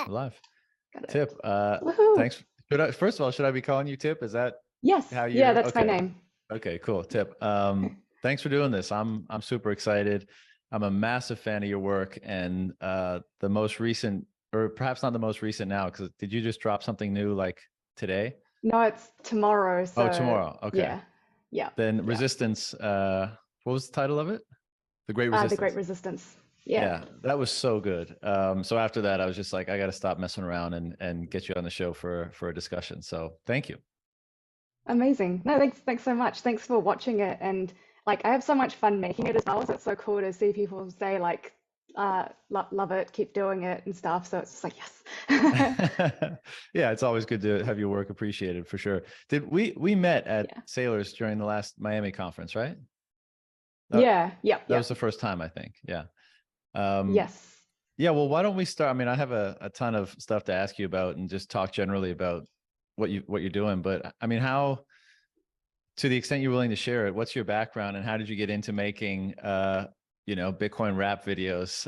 We're live. Got it. Tip, Woohoo. thanks. First of all, should I be calling you Tip? Is that Yes. how Yeah, you're that's my okay? name. Okay, cool. Tip. Thanks for doing this. I'm super excited. I'm a massive fan of your work, and the most recent, or perhaps not the most recent now, because did you just drop something new like today? No, it's tomorrow. Oh, So tomorrow. Okay. yeah, yeah, Then yeah. Resistance, what was the title of it? The Great The Great Resistance. Resistance. Yeah. Yeah, that was so good. So after that, I was just like, I got to stop messing around and get you on the show for a discussion. So thank you. Amazing. No, thanks so much. Thanks for watching it. And like, I have so much fun making it as well. So it's so cool to see people say like, love it, keep doing it and stuff. So it's just like, yes. Yeah, it's always good to have your work appreciated for sure. Did we met at Yeah. Sailors during the last Miami conference, right? That, Yeah. Yep. that was Yep. the first time, I think. Yeah. Um, Yes. yeah, well, why don't we start? I mean, I have a ton of stuff to ask you about and just talk generally about what you're doing. But I mean, how, to the extent you're willing to share it, what's your background and how did you get into making Bitcoin rap videos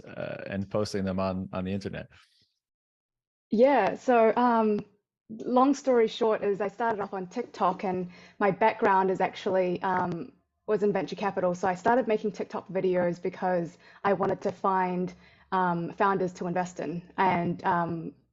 and posting them on the internet? Yeah. So, long story short is I started off on TikTok and my background is actually was in venture capital. So I started making TikTok videos because I wanted to find founders to invest in. And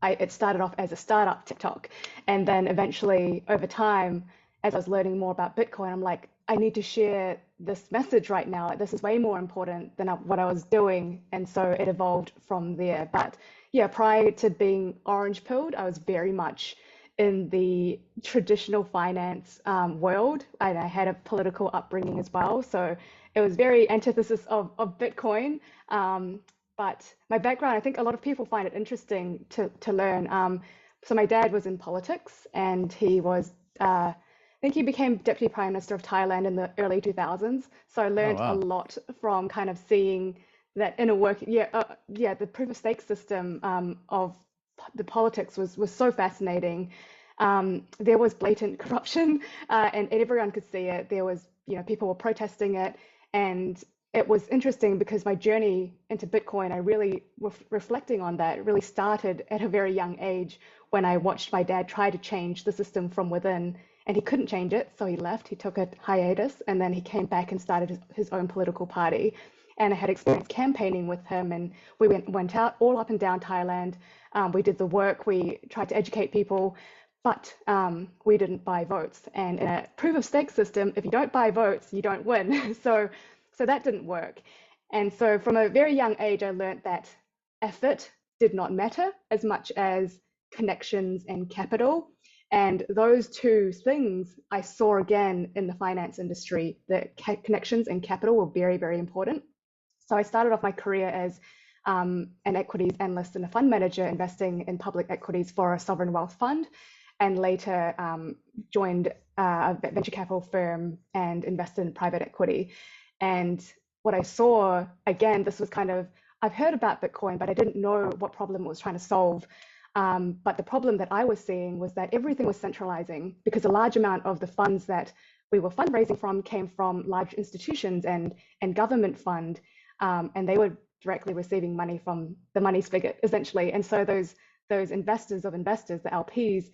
it started off as a startup TikTok. And then eventually over time, as I was learning more about Bitcoin, I'm like, I need to share this message right now. Like, this is way more important than what I was doing. And so it evolved from there. But yeah, prior to being orange pilled, I was very much in the traditional finance world, and I had a political upbringing as well. So it was very antithesis of Bitcoin. But my background, I think a lot of people find it interesting to learn. So my dad was in politics, and he was, I think he became Deputy Prime Minister of Thailand in the early 2000s. So I Oh learned a wow. lot from kind of seeing that inner work. Yeah, yeah, the proof of stake system of the politics was so fascinating. There was blatant corruption, and everyone could see it. There was, people were protesting it, and it was interesting because my journey into Bitcoin, I really reflecting on that, it really started at a very young age when I watched my dad try to change the system from within, and he couldn't change it, so he left. He took a hiatus, and then he came back and started his own political party. And I had experience campaigning with him, and we went out all up and down Thailand. We did the work. We tried to educate people, but we didn't buy votes. And in a proof of stake system, if you don't buy votes, you don't win. So that didn't work. And so from a very young age, I learned that effort did not matter as much as connections and capital. And those two things I saw again in the finance industry. The connections and capital were very, very important. So I started off my career as an equities analyst and a fund manager investing in public equities for a sovereign wealth fund, and later joined a venture capital firm and invested in private equity. And what I saw, again, this was kind of, I've heard about Bitcoin, but I didn't know what problem it was trying to solve. But the problem that I was seeing was that everything was centralizing because a large amount of the funds that we were fundraising from came from large institutions and government fund, and they were directly receiving money from the money spigot essentially. And so those investors of investors, the LPs,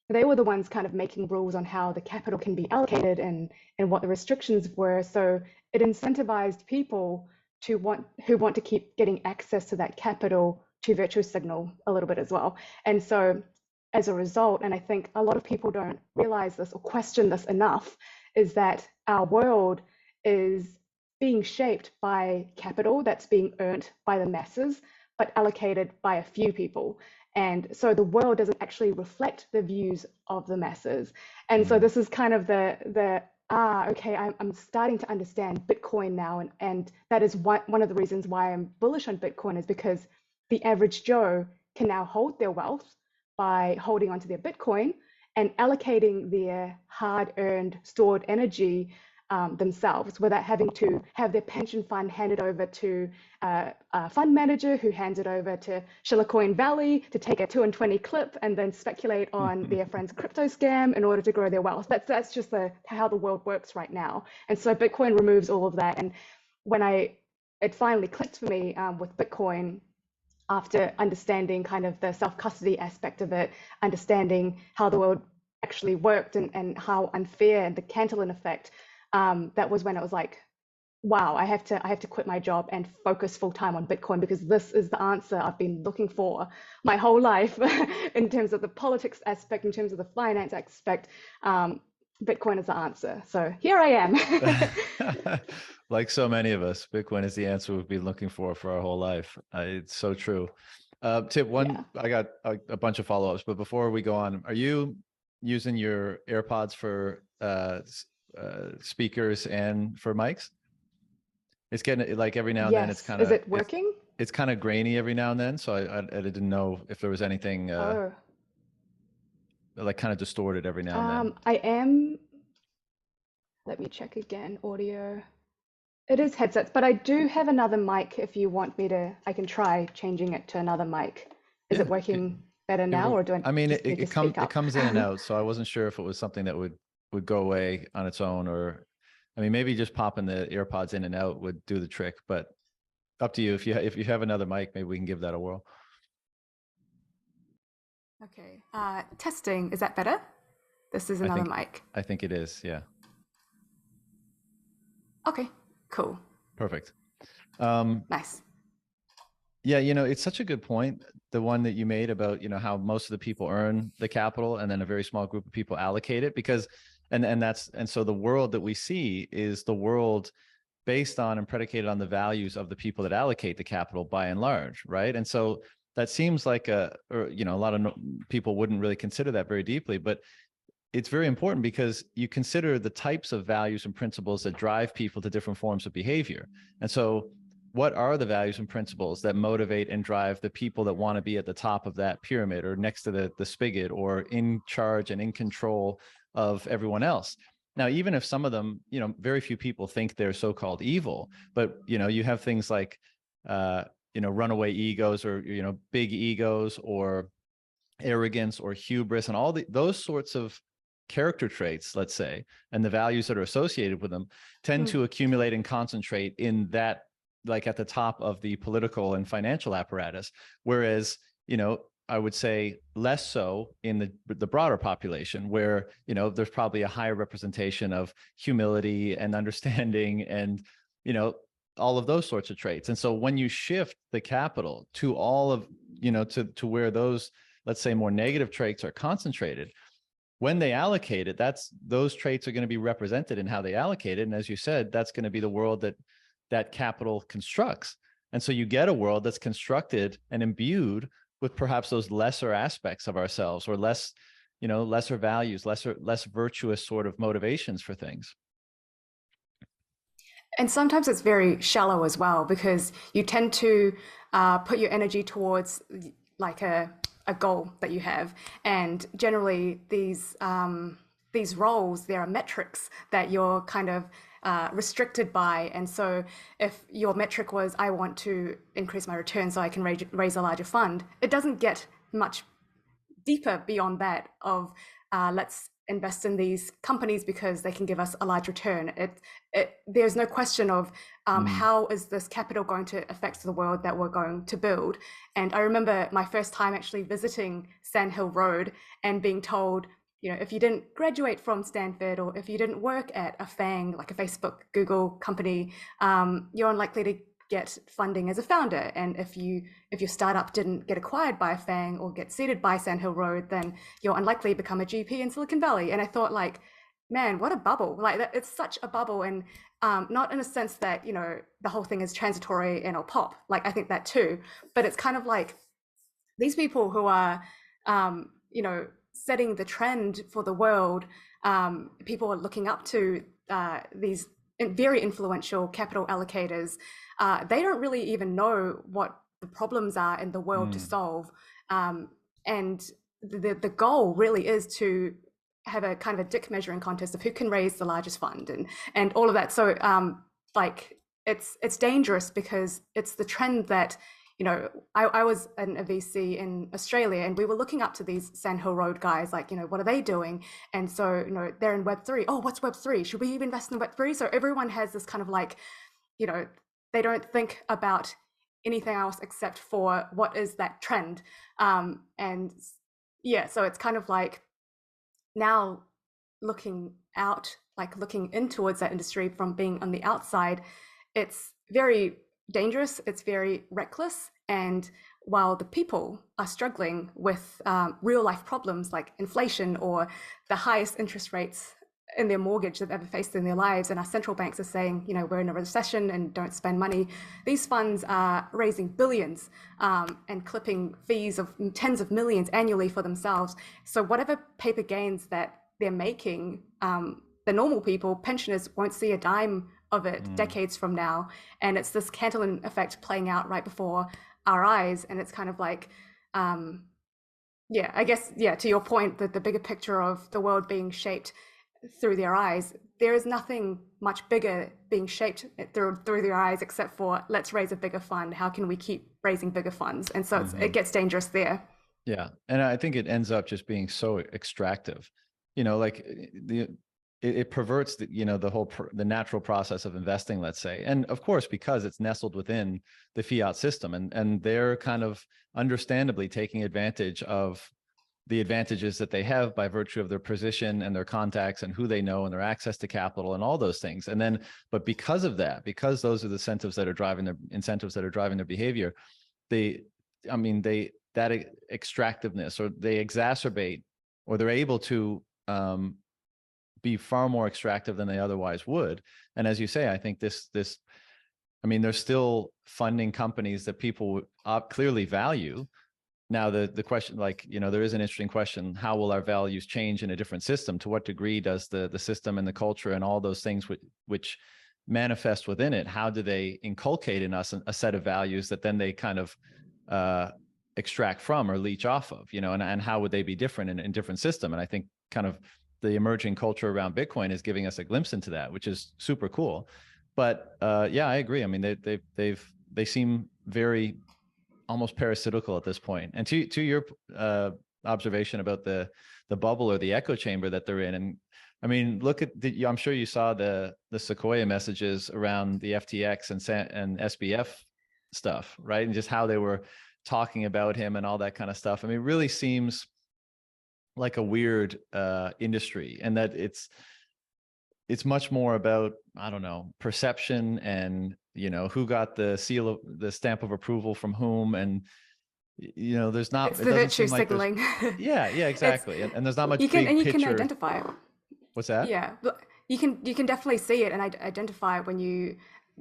they were the ones kind of making rules on how the capital can be allocated and what the restrictions were. So it incentivized people who want to keep getting access to that capital to virtue signal a little bit as well. And so as a result, and I think a lot of people don't realize this or question this enough, is that our world is being shaped by capital that's being earned by the masses, but allocated by a few people. And so the world doesn't actually reflect the views of the masses. And so Mm, this is kind of okay, I'm starting to understand Bitcoin now. And that is one of the reasons why I'm bullish on Bitcoin, is because the average Joe can now hold their wealth by holding onto their Bitcoin and allocating their hard earned stored energy themselves without having to have their pension fund handed over to a fund manager who hands it over to Silicon Valley to take a 2 and 20 clip and then speculate on mm. their friend's crypto scam in order to grow their wealth. That's just how the world works right now. And so Bitcoin removes all of that. And when it finally clicked for me with Bitcoin, after understanding kind of the self-custody aspect of it, understanding how the world actually worked and how unfair and the Cantillon effect, that was when it was like, wow, I have to quit my job and focus full time on Bitcoin, because this is the answer I've been looking for my whole life in terms of the politics aspect, in terms of the finance aspect. Bitcoin is the answer. So here I am. Like so many of us, Bitcoin is the answer we've been looking for our whole life. It's so true. Tip one, Yeah. I got a bunch of follow-ups, but before we go on, are you using your AirPods for speakers and for mics? It's getting like every now and then Yes. Is it working? it's kind of grainy every now and then. So I didn't know if there was anything Oh, like kind of distorted every now and then. I am. Let me check again. Audio. It is headsets, but I do have another mic if you want me to. I can try changing it to another mic. Is Yeah, it working better now, or do I I mean, just need to speak it up? comes in and out, so I wasn't sure if it was something that would go away on its own, or I mean, maybe just popping the AirPods in and out would do the trick. But up to you. If you have another mic, maybe we can give that a whirl. Okay. Testing. Is that better? This is I another think mic. I think it is. Yeah, Okay. Cool. perfect. Um, Nice. Yeah, it's such a good point. The one that you made about, how most of the people earn the capital and then a very small group of people allocate it because, and so the world that we see is the world based on and predicated on the values of the people that allocate the capital by and large, right? And so that seems like a lot of people wouldn't really consider that very deeply, but it's very important because you consider the types of values and principles that drive people to different forms of behavior. And so what are the values and principles that motivate and drive the people that want to be at the top of that pyramid or next to the spigot or in charge and in control of everyone else? Now, even if some of them, very few people think they're so-called evil, but, you have things like, runaway egos or, big egos or arrogance or hubris and those sorts of character traits, let's say, and the values that are associated with them tend Mm. to accumulate and concentrate in that, like at the top of the political and financial apparatus. Whereas, I would say less so in the broader population where, there's probably a higher representation of humility and understanding and, all of those sorts of traits. And so when you shift the capital to all of, to where those, let's say, more negative traits are concentrated, when they allocate it, those traits are going to be represented in how they allocate it. And as you said, that's going to be the world that capital constructs. And so you get a world that's constructed and imbued with perhaps those lesser aspects of ourselves or lesser values, less virtuous sort of motivations for things. And sometimes it's very shallow as well, because you tend to put your energy towards like a goal that you have, and generally these roles, there are metrics that you're kind of restricted by. And so if your metric was, I want to increase my return so I can raise a larger fund, it doesn't get much deeper beyond that of let's invest in these companies because they can give us a large return. There's no question of how is this capital going to affect the world that we're going to build. And I remember my first time actually visiting Sand Hill Road and being told, if you didn't graduate from Stanford or if you didn't work at a FANG, like a Facebook, Google company, you're unlikely to get funding as a founder. And if your startup didn't get acquired by a FANG or get seeded by Sand Hill Road, then you're unlikely to become a GP in Silicon Valley. And I thought, like, man, what a bubble. Like, it's such a bubble. And not in a sense that, the whole thing is transitory and it'll pop. Like, I think that too. But it's kind of like these people who are, setting the trend for the world, people are looking up to these very influential capital allocators. They don't really even know what the problems are in the world to solve. And the goal really is to have a kind of a dick measuring contest of who can raise the largest fund and all of that. So like it's dangerous because it's the trend that, I was in a VC in Australia and we were looking up to these Sand Hill Road guys, like, what are they doing? And so, they're in Web3. Oh, what's Web3? Should we invest in Web3? So everyone has this kind of like, they don't think about anything else except for what is that trend. And yeah, so it's kind of like now looking out, like looking in towards that industry from being on the outside, it's very dangerous, it's very reckless. And while the people are struggling with real life problems like inflation or the highest interest rates in their mortgage they've ever faced in their lives, and our central banks are saying, you know, we're in a recession and don't spend money, these funds are raising billions and clipping fees of tens of millions annually for themselves. So whatever paper gains that they're making, the normal people, pensioners, won't see a dime of it decades from now. And it's this Cantillon effect playing out right before our eyes. And it's kind of like, yeah, I guess, yeah, to your point, that the bigger picture of the world being shaped through their eyes, there is nothing much bigger being shaped through their eyes except for, let's raise a bigger fund. How can we keep raising bigger funds? And so it gets dangerous there. Yeah. And I think it ends up just being so extractive, you know, like it perverts the, you know, the whole the natural process of investing, let's say. And of course, because it's nestled within the fiat system, and they're kind of understandably taking advantage of the advantages that they have by virtue of their position and their contacts and who they know and their access to capital and all those things. And then, but because of that, because those are the incentives that are driving their behavior, that extractiveness, or they exacerbate, or they're able to be far more extractive than they otherwise would. And as you say, I think they're still funding companies that people clearly value. Now, the question, like, you know, there is an interesting question: how will our values change in a different system? To what degree does the system and the culture and all those things which manifest within it, how do they inculcate in us a set of values that then they kind of extract from or leech off of, you know, and how would they be different in different system? And I think kind of the emerging culture around Bitcoin is giving us a glimpse into that, which is super cool. But yeah, I agree. I mean, they seem very almost parasitical at this point. And to your observation about the bubble or the echo chamber that they're in, and I mean, look at I'm sure you saw the Sequoia messages around the FTX and SBF stuff, right? And just how they were talking about him and all that kind of stuff. I mean, it really seems like a weird industry, and that it's much more about, I don't know, perception and, you know, who got the stamp of approval from whom. And, you know, It's the virtue signaling. Yeah, exactly. And there's not much you can picture. identify it. What's that? Yeah, but you can definitely see it and identify it when you,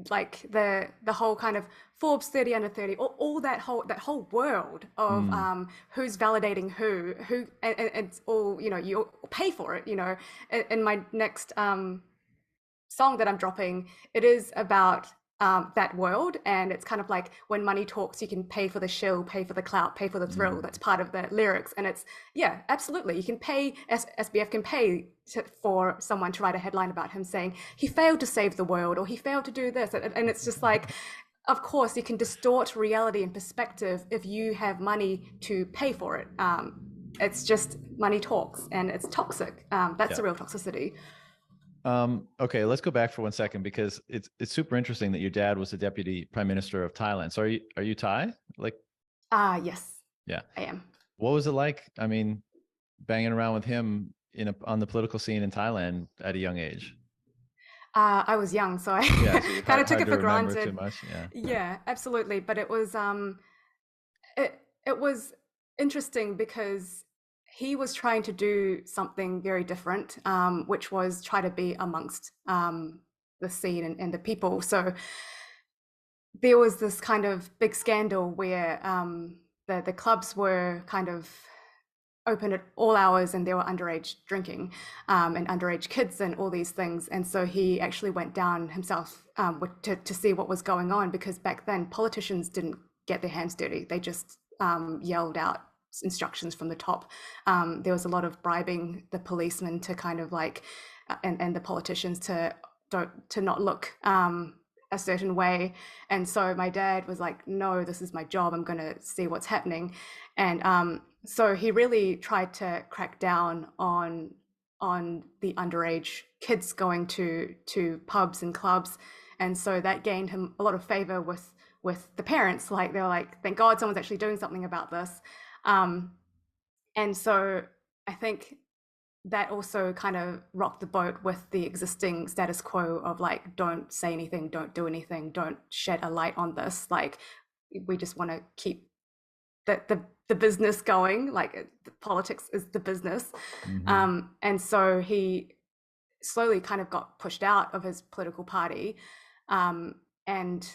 like, the whole kind of Forbes 30 under 30, all that whole world of who's validating who, and it's all, you know, you pay for it, you know. In my next song that I'm dropping, it is about that world, and it's kind of like, when money talks, you can pay for the shill, pay for the clout, pay for the thrill. That's part of the lyrics. And it's, yeah, absolutely, you can pay, SBF can pay for someone to write a headline about him saying he failed to save the world, or he failed to do this. And it's just like, of course you can distort reality and perspective if you have money to pay for it. It's just money talks, and it's toxic. That's the real toxicity. Okay, let's go back for 1 second, because it's super interesting that your dad was the deputy prime minister of Thailand. So are you Thai? Like, Yes. Yeah, I am. What was it like? I mean, banging around with him on the political scene in Thailand at a young age? I was young, so I So kind of took it for remember granted. too much. Yeah. Yeah, absolutely. But it was interesting because he was trying to do something very different, which was try to be amongst the scene and the people. So there was this kind of big scandal where the clubs were kind of open at all hours, and there were underage drinking and underage kids and all these things. And so he actually went down himself to see what was going on, because back then politicians didn't get their hands dirty. They just yelled out instructions from the top. There was a lot of bribing the policemen to kind of like, and the politicians to not look a certain way. And so my dad was like, no, this is my job, I'm going to see what's happening. And so he really tried to crack down on the underage kids going to pubs and clubs. And so that gained him a lot of favor with with the parents. Like they were like, thank God someone's actually doing something about this. And so I think that also kind of rocked the boat with the existing status quo of like, don't say anything, don't do anything, don't shed a light on this. Like we just want to keep the business going. Like politics is the business. And so he slowly kind of got pushed out of his political party. And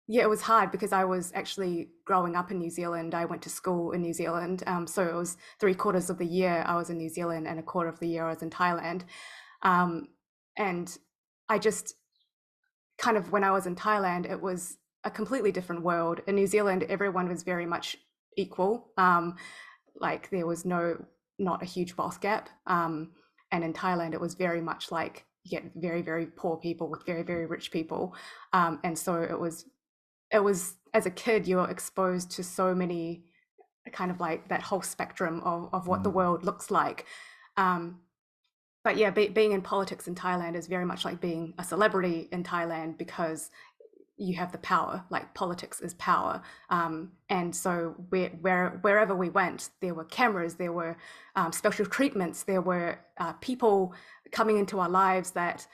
yeah, it was hard because I was actually growing up in New Zealand. I went to school in New Zealand. So it was 3/4 of the year I was in New Zealand and 1/4 of the year I was in Thailand. And I just kind of, when I was in Thailand, it was a completely different world. In New Zealand, everyone was very much equal. Like there was not a huge wealth gap. And in Thailand, it was very much like you get very, very poor people with very, very rich people. And so it was, as a kid, you're exposed to so many kind of like that whole spectrum of what the world looks like. But yeah, being in politics in Thailand is very much like being a celebrity in Thailand, because you have the power. Like politics is power. And so wherever we went, there were cameras, there were special treatments, there were people coming into our lives that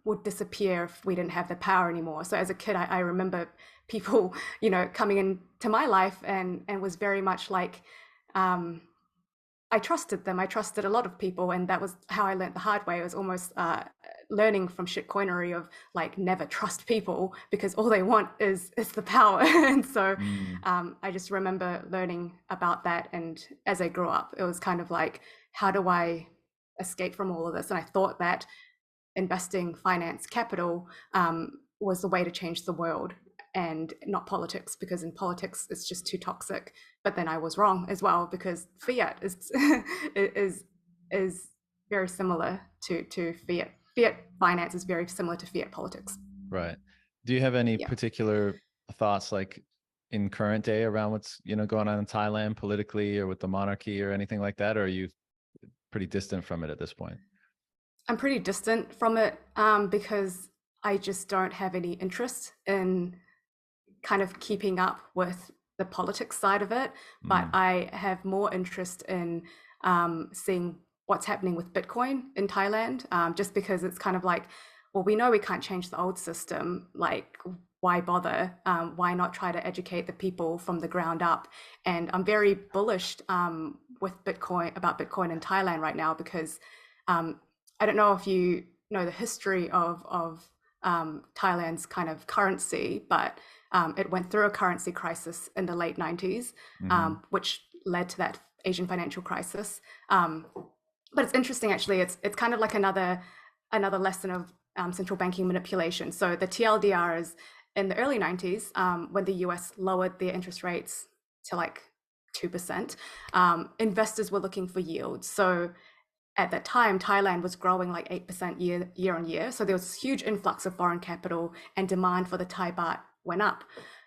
would disappear if we didn't have the power anymore. So as a kid, I remember people, you know, coming into my life and was very much like, I trusted them. I trusted a lot of people, and that was how I learned the hard way. It was almost learning from shitcoinery of like, never trust people because all they want is the power. And so I just remember learning about that. And as I grew up, it was kind of like, how do I escape from all of this? And I thought that investing finance capital was the way to change the world, and not politics, because in politics it's just too toxic. But then I was wrong as well, because fiat is very similar to fiat. Fiat finance is very similar to fiat politics. Right. Do you have any particular thoughts, like in current day, around what's, you know, going on in Thailand politically or with the monarchy or anything like that? Or are you pretty distant from it at this point? I'm pretty distant from it because I just don't have any interest in kind of keeping up with the politics side of it, but I have more interest in seeing what's happening with Bitcoin in Thailand, just because it's kind of like, well, we know we can't change the old system, like why bother? Why not try to educate the people from the ground up? And I'm very bullish with about Bitcoin in Thailand right now, because I don't know if you know the history of Thailand's kind of currency, but it went through a currency crisis in the late 90s, which led to that Asian financial crisis. But it's interesting, actually. It's kind of like another lesson of central banking manipulation. So the TLDR is in the early 90s, when the US lowered their interest rates to like 2%, investors were looking for yield. So at that time, Thailand was growing like 8% year on year. So there was this huge influx of foreign capital, and demand for the Thai baht went up.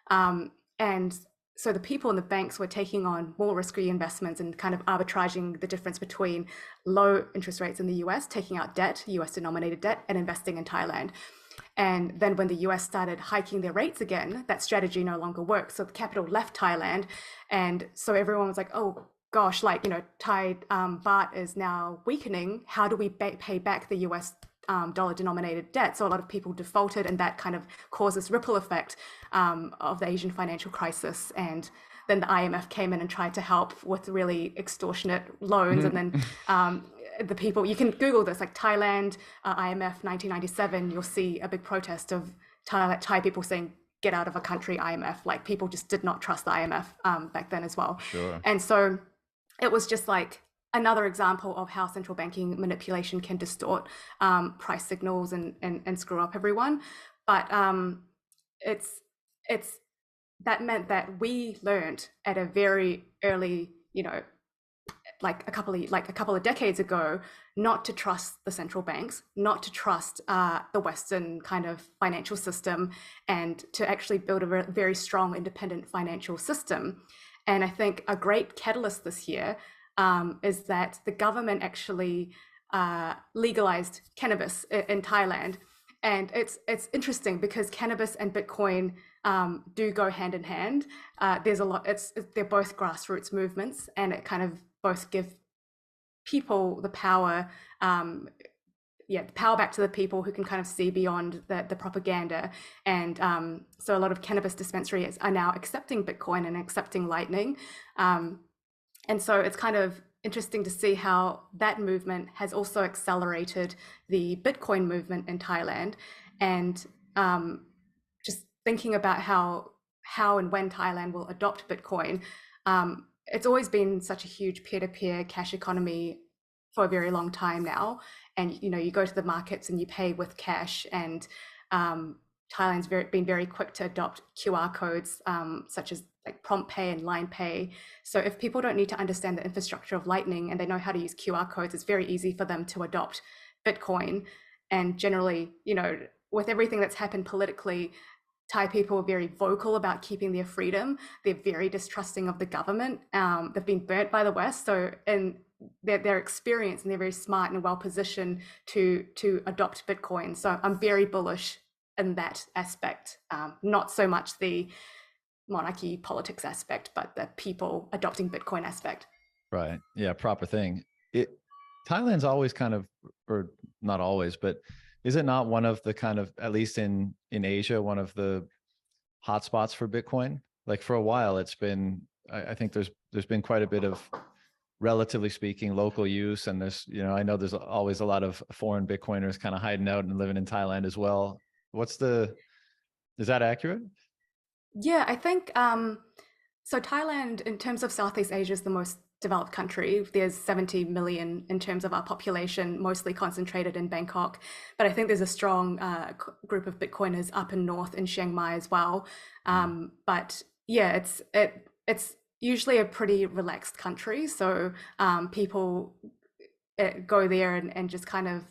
And so the people in the banks were taking on more risky investments and kind of arbitraging the difference between low interest rates in the US, taking out debt, US denominated debt, and investing in Thailand. And then when the US started hiking their rates again, that strategy no longer worked. So the capital left Thailand. And so everyone was like, oh gosh, like, you know, Thai baht is now weakening. How do we pay back the US dollar denominated debt? So a lot of people defaulted, and that kind of caused this ripple effect of the Asian financial crisis. And then the IMF came in and tried to help with really extortionate loans. And then the people, you can Google this, like Thailand, IMF 1997, you'll see a big protest of Thai people saying, get out of a country, IMF. Like people just did not trust the IMF back then as well. Sure. And so it was just like another example of how central banking manipulation can distort price signals and screw up everyone. But it's that meant that we learned at a very early, you know, like a couple of decades ago, not to trust the central banks, not to trust the Western kind of financial system, and to actually build a very strong independent financial system. And I think a great catalyst this year is that the government actually legalized cannabis in Thailand. And it's interesting because cannabis and Bitcoin do go hand in hand. There's a lot. They're both grassroots movements, and it kind of both give people the power. The power back to the people who can kind of see beyond the propaganda. And so a lot of cannabis dispensaries are now accepting Bitcoin and accepting Lightning. And so it's kind of interesting to see how that movement has also accelerated the Bitcoin movement in Thailand. And just thinking about how and when Thailand will adopt Bitcoin, it's always been such a huge peer-to-peer cash economy for a very long time now. And you go to the markets and you pay with cash. And Thailand's been very quick to adopt QR codes, such as like prompt pay and line pay. So if people don't need to understand the infrastructure of Lightning and they know how to use QR codes, it's very easy for them to adopt Bitcoin. And generally, with everything that's happened politically, Thai people are very vocal about keeping their freedom. They're very distrusting of the government. They've been burnt by the West. So in their experience, and they're very smart and well positioned to adopt Bitcoin. So I'm very bullish in that aspect, not so much the monarchy politics aspect, but the people adopting Bitcoin aspect. Right. Yeah. Proper thing. Thailand's always kind of, or not always, but is it not one of the kind of, at least in Asia, one of the hotspots for Bitcoin? Like for a while, it's been, I think there's been quite a bit of, relatively speaking, local use. And there's, I know there's always a lot of foreign Bitcoiners kind of hiding out and living in Thailand as well. Is that accurate? Yeah, I think so. Thailand, in terms of Southeast Asia, is the most developed country. There's 70 million in terms of our population, mostly concentrated in Bangkok. But I think there's a strong group of Bitcoiners up in north in Chiang Mai as well. But yeah, it's usually a pretty relaxed country. So people go there and just kind of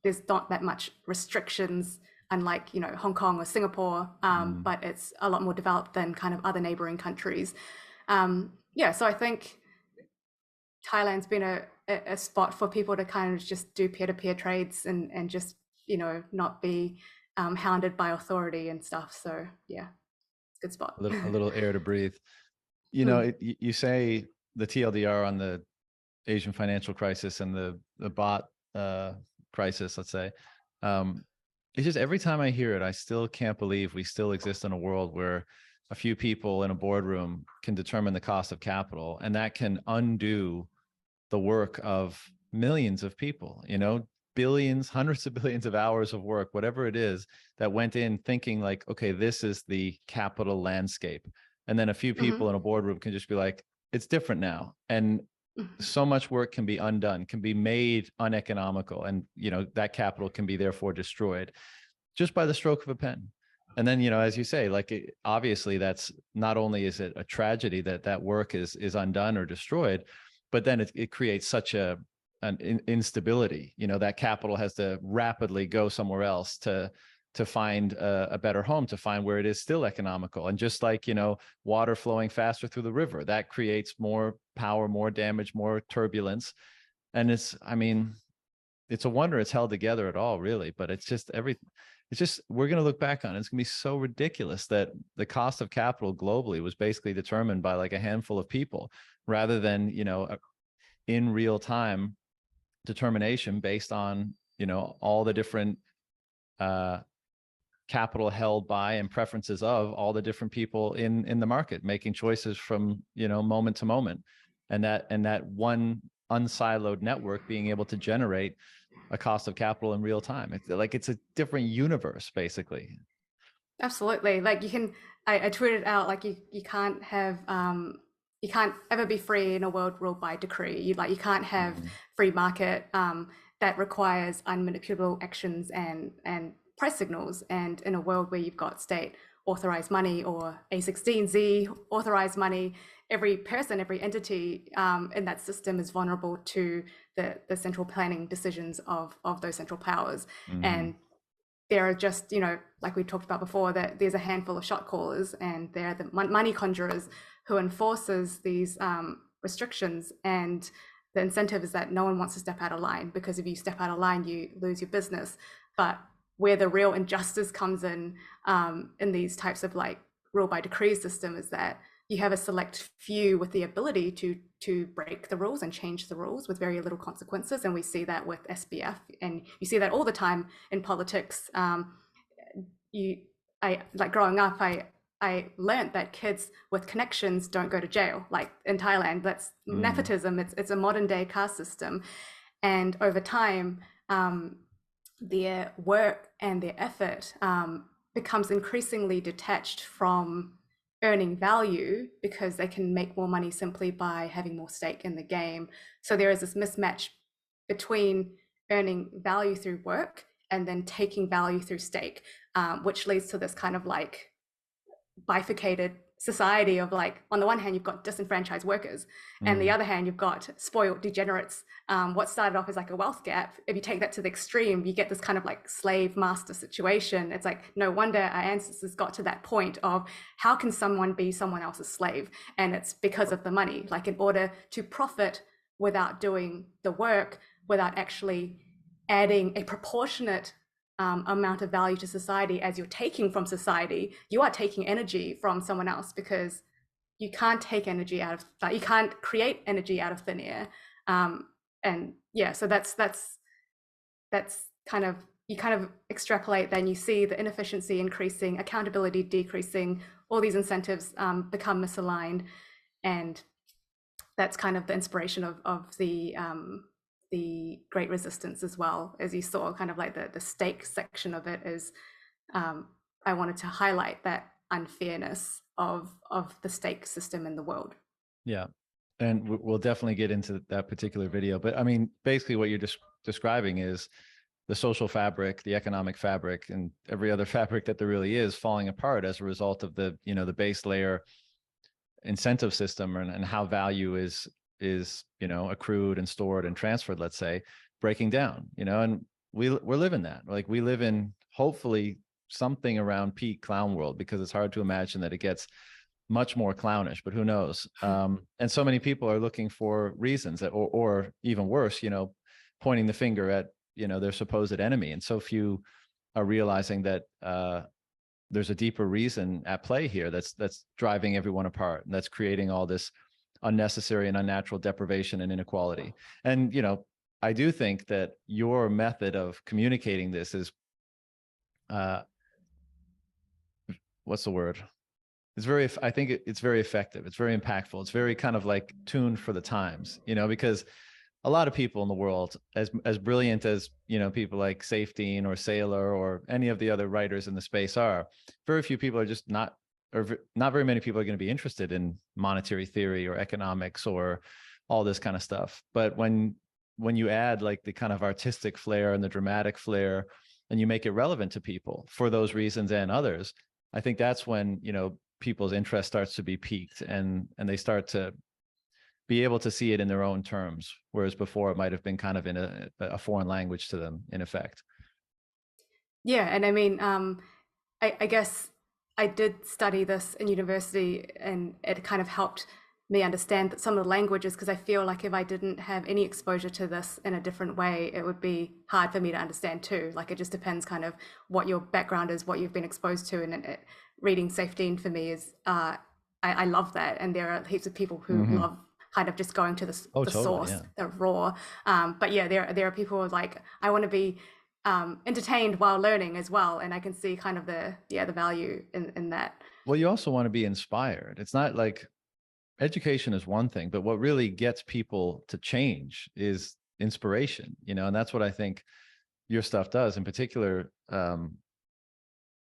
there's not that much restrictions, unlike Hong Kong or Singapore, but it's a lot more developed than kind of other neighboring countries. So I think Thailand's been a spot for people to kind of just do peer-to-peer trades and just not be hounded by authority and stuff. So yeah, it's a good spot. A little air to breathe. You say the TLDR on the Asian financial crisis and the bot crisis, let's say. It's just every time I hear it, I still can't believe we still exist in a world where a few people in a boardroom can determine the cost of capital, and that can undo the work of millions of people, billions, hundreds of billions of hours of work, whatever it is that went in thinking like, okay, this is the capital landscape. And then a few people in a boardroom can just be like, it's different now. And so much work can be undone, can be made uneconomical. And, that capital can be therefore destroyed just by the stroke of a pen. And then, as you say, like, obviously that's not only is it a tragedy that work is undone or destroyed, but then it creates such an instability, that capital has to rapidly go somewhere else to find a better home, to find where it is still economical. And just like, water flowing faster through the river, that creates more power, more damage, more turbulence. And it's a wonder it's held together at all, really. But it's just we're going to look back on it. It's going to be so ridiculous that the cost of capital globally was basically determined by like a handful of people, rather than, in real time determination based on, all the different capital held by and preferences of all the different people in the market, making choices from, moment to moment. And that one unsiloed network being able to generate a cost of capital in real time. It's a different universe, basically. Absolutely. Like I tweeted out, like you can't have, you can't ever be free in a world ruled by decree. You can't have free market that requires unmanipulable actions and price signals. And in a world where you've got state authorized money or A16Z authorized money, every person, every entity in that system is vulnerable to the central planning decisions of those central powers. And there are just, like we talked about before, that there's a handful of shot callers, and they're the money conjurers who enforces these restrictions. And the incentive is that no one wants to step out of line, because if you step out of line, you lose your business. But where the real injustice comes in these types of like rule by decree system is that you have a select few with the ability to break the rules and change the rules with very little consequences, and we see that with SBF, and you see that all the time in politics. I like growing up, I learned that kids with connections don't go to jail. Like in Thailand, that's nepotism. It's a modern day caste system, and over time, their work and their effort becomes increasingly detached from earning value because they can make more money simply by having more stake in the game. So there is this mismatch between earning value through work and then taking value through stake, which leads to this kind of like bifurcated society of like, on the one hand, you've got disenfranchised workers, and the other hand, you've got spoiled degenerates. What started off as like a wealth gap, if you take that to the extreme, you get this kind of like slave master situation. It's like, no wonder our ancestors got to that point of how can someone be someone else's slave? And it's because of the money. Like in order to profit without doing the work, without actually adding a proportionate amount of value to society as you're taking from society, you are taking energy from someone else, because you can't take energy out of, you can't create energy out of thin air. And yeah, so that's kind of, you kind of extrapolate, then you see the inefficiency increasing, accountability decreasing, all these incentives become misaligned, and that's kind of the inspiration of the Great Resistance as well. As you saw, kind of like the stake section of it is, I wanted to highlight that unfairness of the stake system in the world. Yeah. And we'll definitely get into that particular video. But I mean, basically what you're describing is the social fabric, the economic fabric, and every other fabric that there really is falling apart as a result of the, you know, the base layer incentive system, and how value is, you know, accrued and stored and transferred, let's say, breaking down, you know, and we're living that. Like we live in hopefully something around peak clown world, because it's hard to imagine that it gets much more clownish, but who knows? And so many people are looking for reasons that, or even worse, you know, pointing the finger at, you know, their supposed enemy. And so few are realizing that there's a deeper reason at play here that's driving everyone apart, and that's creating all this unnecessary and unnatural deprivation and inequality. And, you know, I do think that your method of communicating this is, what's the word? It's very, I think it's very effective. It's very impactful. It's very kind of like tuned for the times, you know, because a lot of people in the world, as brilliant as, you know, people like Safdien or Saylor or any of the other writers in the space are, very few people are just not, or not very many people are going to be interested in monetary theory or economics or all this kind of stuff. But when you add like the kind of artistic flair and the dramatic flair, and you make it relevant to people for those reasons and others, I think that's when, you know, people's interest starts to be piqued, and they start to be able to see it in their own terms, whereas before it might have been kind of in a foreign language to them, in effect. Yeah, and I mean, I guess I did study this in university, and it kind of helped me understand that some of the languages, because I feel like if I didn't have any exposure to this in a different way, it would be hard for me to understand too. Like it just depends kind of what your background is, what you've been exposed to, and reading Safdien for me is, I love that, and there are heaps of people who love kind of just going to the Totally, source, yeah. the raw. But yeah, there are people who are like, I want to be entertained while learning as well, and I can see kind of the value in that. Well, you also want to be inspired. It's not like education is one thing, but what really gets people to change is inspiration, you know, and that's what I think your stuff does, in particular,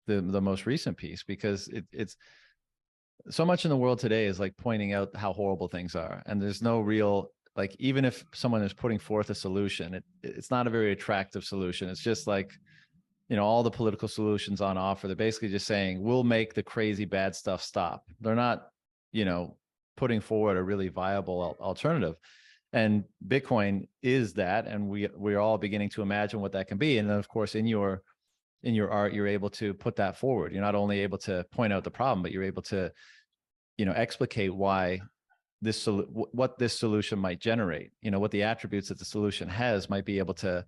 the most recent piece, because it's so much in the world today is like pointing out how horrible things are, and there's no real, like, even if someone is putting forth a solution, it's not a very attractive solution. It's just like, you know, all the political solutions on offer, they're basically just saying, we'll make the crazy bad stuff stop. They're not, you know, putting forward a really viable alternative. And Bitcoin is that, and we're all beginning to imagine what that can be. And then, of course, in your art, you're able to put that forward. You're not only able to point out the problem, but you're able to, you know, explicate why what this solution might generate. You know, what the attributes that the solution has might be able to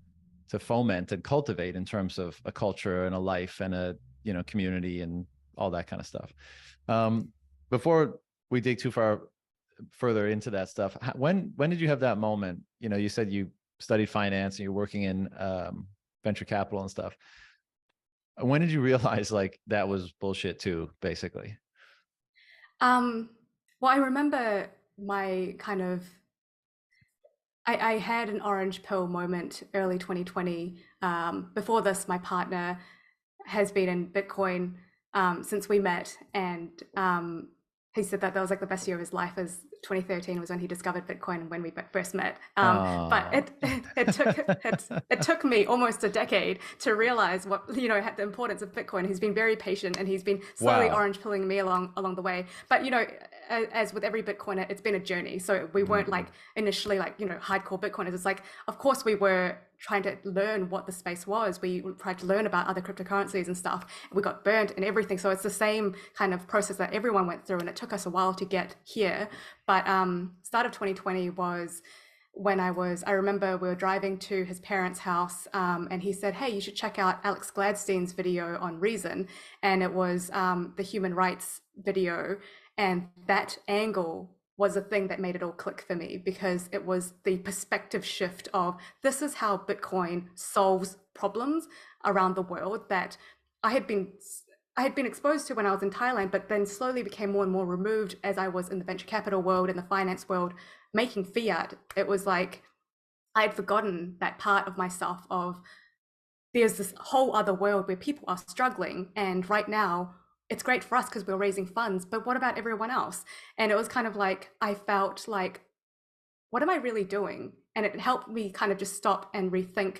foment and cultivate in terms of a culture and a life and a, you know, community and all that kind of stuff. Before we dig too far further into that stuff, when did you have that moment? You know, you said you studied finance and you're working in venture capital and stuff. When did you realize like that was bullshit too, basically? Well, I remember my kind of I had an orange pill moment early 2020. Before this, my partner has been in Bitcoin since we met, and he said that that was like the best year of his life. As 2013 was when he discovered Bitcoin when we first met. But Oh. it took me almost a decade to realize what, you know, the importance of Bitcoin. He's been very patient, and he's been slowly Wow. orange pilling me along the way. But you know, as with every Bitcoiner, it's been a journey. So we weren't like initially like, you know, hardcore Bitcoiners. It's like, of course, we were trying to learn what the space was. We tried to learn about other cryptocurrencies and stuff. We got burnt and everything. So it's the same kind of process that everyone went through, and it took us a while to get here. But start of 2020 was when I remember we were driving to his parents' house, and he said, "Hey, you should check out Alex Gladstein's video on Reason." And it was the human rights video. And that angle was a thing that made it all click for me, because it was the perspective shift of this is how Bitcoin solves problems around the world that I had been exposed to when I was in Thailand, but then slowly became more and more removed as I was in the venture capital world and the finance world making fiat. It was like I had forgotten that part of myself of there's this whole other world where people are struggling, and right now it's great for us because we're raising funds, but what about everyone else? And it was kind of like I felt like, what am I really doing? And it helped me kind of just stop and rethink,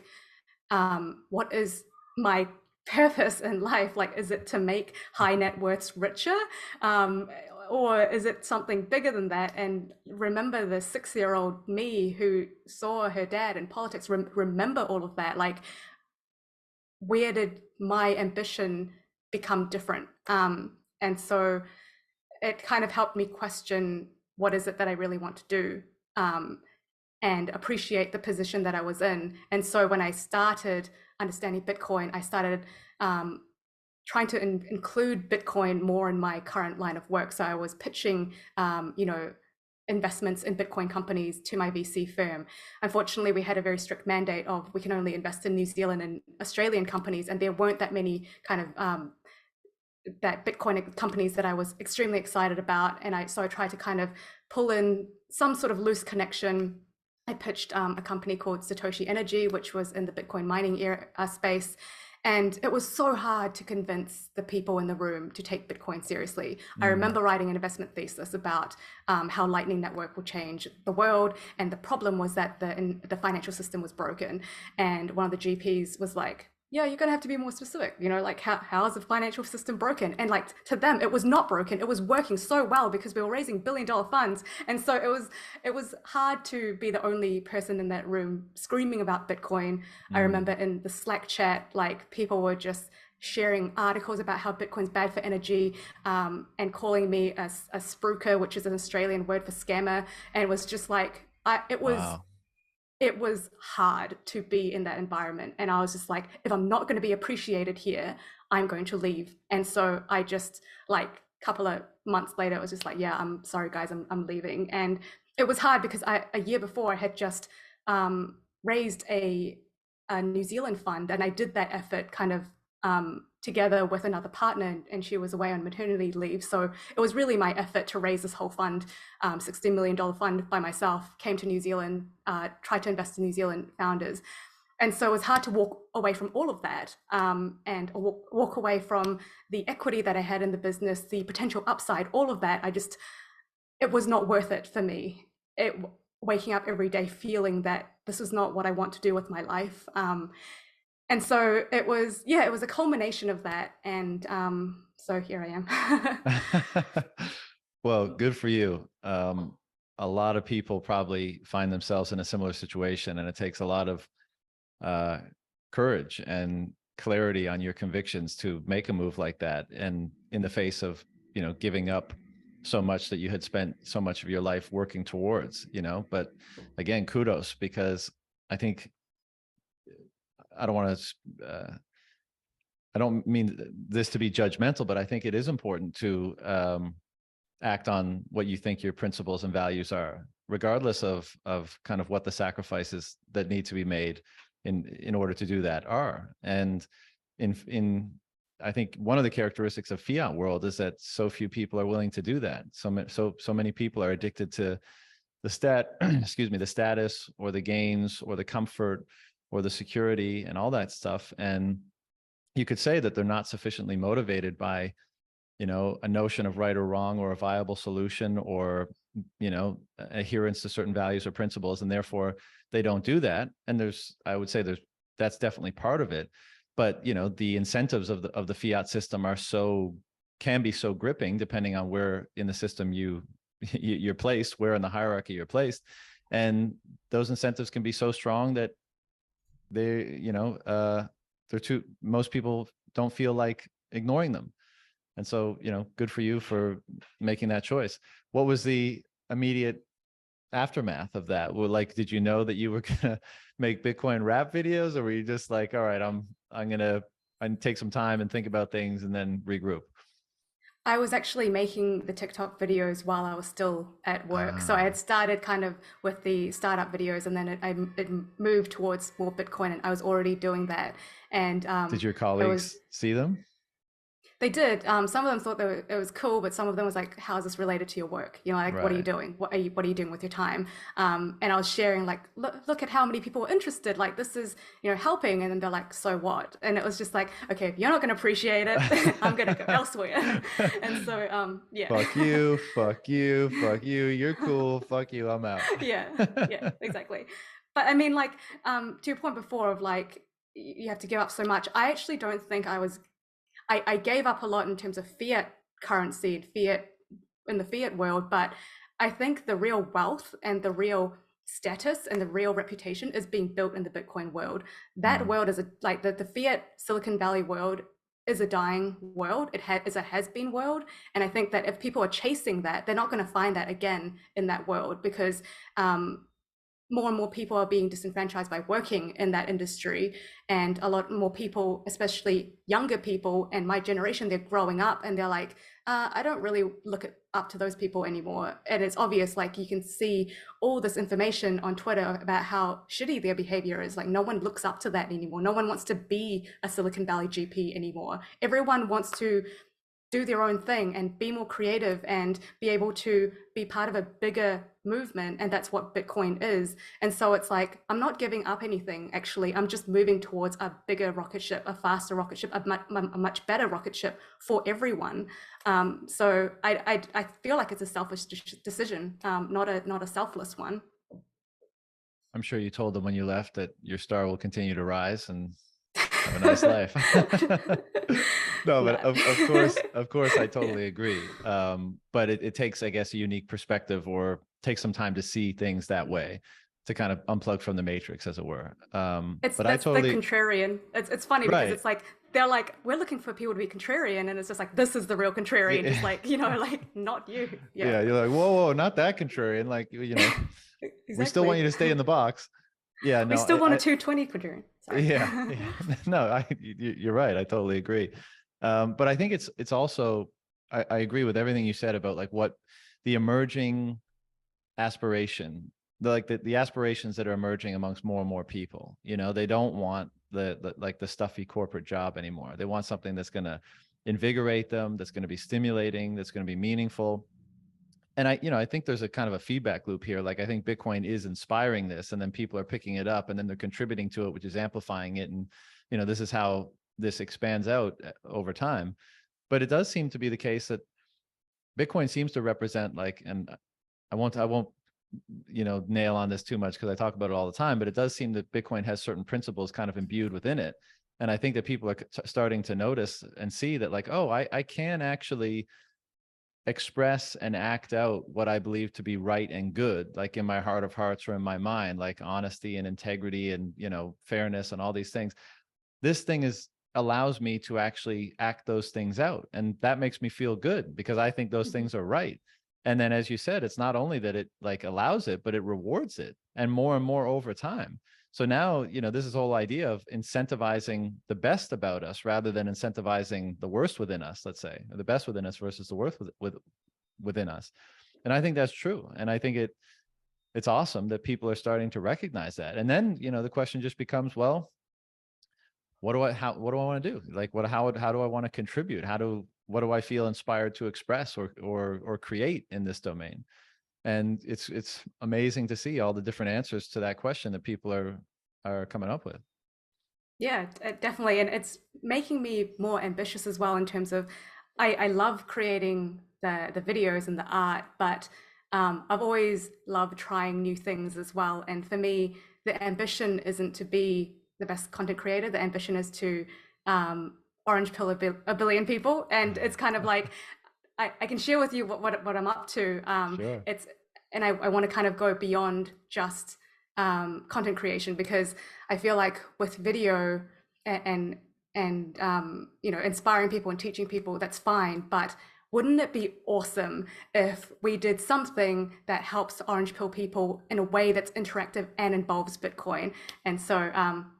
what is my purpose in life? Like, is it to make high net worths richer? Or is it something bigger than that? And remember the 6-year-old me who saw her dad in politics, remember all of that. Like, where did my ambition become different? And so it kind of helped me question, what is it that I really want to do? And appreciate the position that I was in. And so when I started understanding Bitcoin, I started trying to include Bitcoin more in my current line of work. So I was pitching, you know, investments in Bitcoin companies to my VC firm. Unfortunately, we had a very strict mandate of we can only invest in New Zealand and Australian companies, and there weren't that many kind of that Bitcoin companies that I was extremely excited about. And so I tried to kind of pull in some sort of loose connection. I pitched a company called Satoshi Energy, which was in the Bitcoin mining space. And it was so hard to convince the people in the room to take Bitcoin seriously. I remember writing an investment thesis about how Lightning Network will change the world. And the problem was that the financial system was broken. And one of the GPs was like, yeah, you're going to have to be more specific, you know, like how is the financial system broken? And like to them, it was not broken. It was working so well because we were raising billion-dollar funds. And so it was hard to be the only person in that room screaming about Bitcoin. I remember in the Slack chat, like people were just sharing articles about how Bitcoin's bad for energy, and calling me a spruiker, which is an Australian word for scammer. And it was just like, Wow. it was hard to be in that environment. And I was just like, if I'm not going to be appreciated here, I'm going to leave. And so I just, like, a couple of months later, it was just like, yeah, I'm sorry guys, I'm leaving. And it was hard because a year before I had just raised a New Zealand fund, and I did that effort kind of together with another partner, and she was away on maternity leave. So it was really my effort to raise this whole fund, $16 million fund by myself, came to New Zealand, tried to invest in New Zealand founders. And so it was hard to walk away from all of that, and walk away from the equity that I had in the business, the potential upside, all of that. It was not worth it for me. Waking up every day feeling that this is not what I want to do with my life. And so it was a culmination of that. And so here I am. Well, good for you. A lot of people probably find themselves in a similar situation, and it takes a lot of courage and clarity on your convictions to make a move like that. And in the face of, you know, giving up so much that you had spent so much of your life working towards, you know, but again, kudos, because I think I don't want to, I don't mean this to be judgmental, but I think it is important to act on what you think your principles and values are, regardless of kind of what the sacrifices that need to be made in order to do that are. And in I think one of the characteristics of fiat world is that so few people are willing to do that. So many people are addicted to the excuse me, the status or the gains or the comfort or the security and all that stuff. And you could say that they're not sufficiently motivated by, you know, a notion of right or wrong or a viable solution or, you know, adherence to certain values or principles, and therefore they don't do that. And I would say that's definitely part of it. But, you know, the incentives of the fiat system can be so gripping, depending on where in the system you're placed, where in the hierarchy you're placed. And those incentives can be so strong that most people don't feel like ignoring them. And so, you know, good for you for making that choice. What was the immediate aftermath of that? Well, like, did you know that you were gonna make Bitcoin rap videos, or were you just like, all right, I'm gonna take some time and think about things and then regroup? I was actually making the TikTok videos while I was still at work. So I had started kind of with the startup videos, and then it moved towards more Bitcoin, and I was already doing that. And did your colleagues see them? They did. Some of them thought it was cool, but some of them was like, "How is this related to your work? You know, like, what are you doing? What are you doing with your time?" And I was sharing like, look at how many people are interested. Like, this is, you know, helping. And then they're like, "So what?" And it was just like, okay, if you're not going to appreciate it, I'm going to go elsewhere. And so, yeah. Fuck you, fuck you, fuck you. You're cool. Fuck you. I'm out. Yeah, exactly. But I mean, like, to your point before of like, you have to give up so much. I actually don't think I gave up a lot in terms of fiat currency, in the fiat world, but I think the real wealth and the real status and the real reputation is being built in the Bitcoin world. That world is like the fiat Silicon Valley world is a dying world. It is a has-been world. And I think that if people are chasing that, they're not going to find that again in that world, because more and more people are being disenfranchised by working in that industry, and a lot more people, especially younger people and my generation, they're growing up and they're like, I don't really look up to those people anymore. And it's obvious, like, you can see all this information on Twitter about how shitty their behavior is. Like, no one looks up to that anymore. No one wants to be a Silicon Valley GP anymore. Everyone wants to do their own thing and be more creative and be able to be part of a bigger movement. And that's what Bitcoin is. And so it's like, I'm not giving up anything, actually. I'm just moving towards a bigger rocket ship, a faster rocket ship, a much better rocket ship for everyone. So I feel like it's a selfish decision, not a selfless one. I'm sure you told them when you left that your star will continue to rise and have a nice life. No, but of course, I totally agree. But it takes, I guess, a unique perspective, or takes some time to see things that way, to kind of unplug from the matrix, as it were. That's I totally, the contrarian. It's funny because it's like, they're like, we're looking for people to be contrarian, and it's just like, this is the real contrarian, just like, you know, like, not you. Yeah, you're like, whoa, not that contrarian. Like, you know, exactly. We still want you to stay in the box. Yeah, no, we still want a 220 contrarian. Yeah. No, you're right. I totally agree. But I think it's also, I agree with everything you said about like what the emerging aspiration, the aspirations that are emerging amongst more and more people. You know, they don't want the stuffy corporate job anymore. They want something that's going to invigorate them, that's going to be stimulating, that's going to be meaningful. And I think there's a kind of a feedback loop here. Like, I think Bitcoin is inspiring this, and then people are picking it up, and then they're contributing to it, which is amplifying it. And, you know, this is how this expands out over time. But it does seem to be the case that Bitcoin seems to represent, like, and I won't, you know, nail on this too much because I talk about it all the time, but it does seem that Bitcoin has certain principles kind of imbued within it. And I think that people are starting to notice and see that, like, oh, I can actually express and act out what I believe to be right and good, like in my heart of hearts or in my mind, like honesty and integrity and, you know, fairness and all these things. This thing allows me to actually act those things out. And that makes me feel good because I think those things are right. And then, as you said, it's not only that it like allows it, but it rewards it, and more over time. So now, this is the whole idea of incentivizing the best about us rather than incentivizing the worst within us, let's say, or the best within us versus the worst within us. And I think that's true. And I think it's awesome that people are starting to recognize that. And then, the question just becomes, well, what do I want to do? Like, how do I want to contribute? What do I feel inspired to express or create in this domain? And it's amazing to see all the different answers to that question that people are coming up with. Yeah, definitely. And it's making me more ambitious as well in terms of I love creating the videos and the art, but I've always loved trying new things as well. And for me, the ambition isn't to be the best content creator. The ambition is to orange pill a billion people. And it's kind of like I can share with you what I'm up to. Sure. And I want to kind of go beyond just content creation, because I feel like with video and inspiring people and teaching people, that's fine, but wouldn't it be awesome if we did something that helps orange pill people in a way that's interactive and involves Bitcoin? And so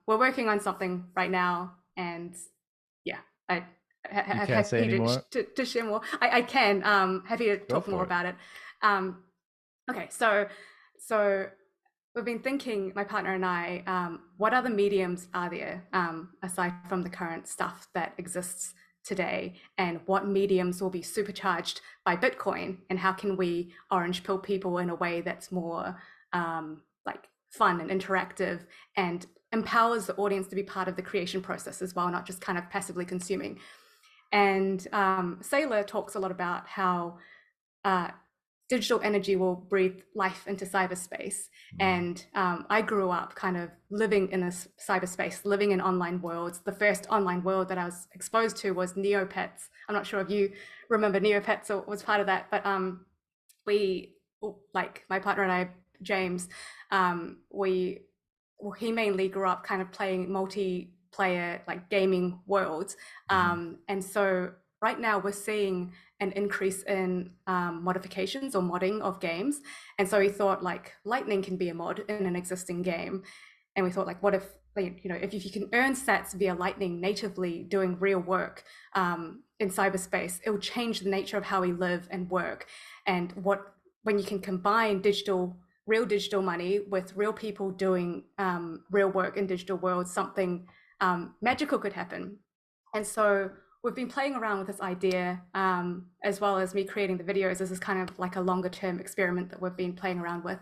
we're working on something right now, and yeah, I'm happy to share more. I can happy to talk more about it. Okay, so we've been thinking, my partner and I, what other mediums are there aside from the current stuff that exists today, and what mediums will be supercharged by Bitcoin, and how can we orange pill people in a way that's more like fun and interactive and empowers the audience to be part of the creation process as well, not just kind of passively consuming. And Saylor talks a lot about how digital energy will breathe life into cyberspace. And I grew up kind of living in this cyberspace, living in online worlds. The first online world that I was exposed to was Neopets. I'm not sure if you remember Neopets or was part of that, but like my partner and I, James, he mainly grew up kind of playing multiplayer, like gaming worlds. And so right now we're seeing an increase in modifications or modding of games. And so we thought, like, Lightning can be a mod in an existing game. And we thought, like, what if, if you can earn sats via Lightning natively doing real work in cyberspace, it will change the nature of how we live and work. And when you can combine real digital money with real people doing real work in digital worlds, something magical could happen. And so we've been playing around with this idea, as well as me creating the videos. This is kind of like a longer term experiment that we've been playing around with.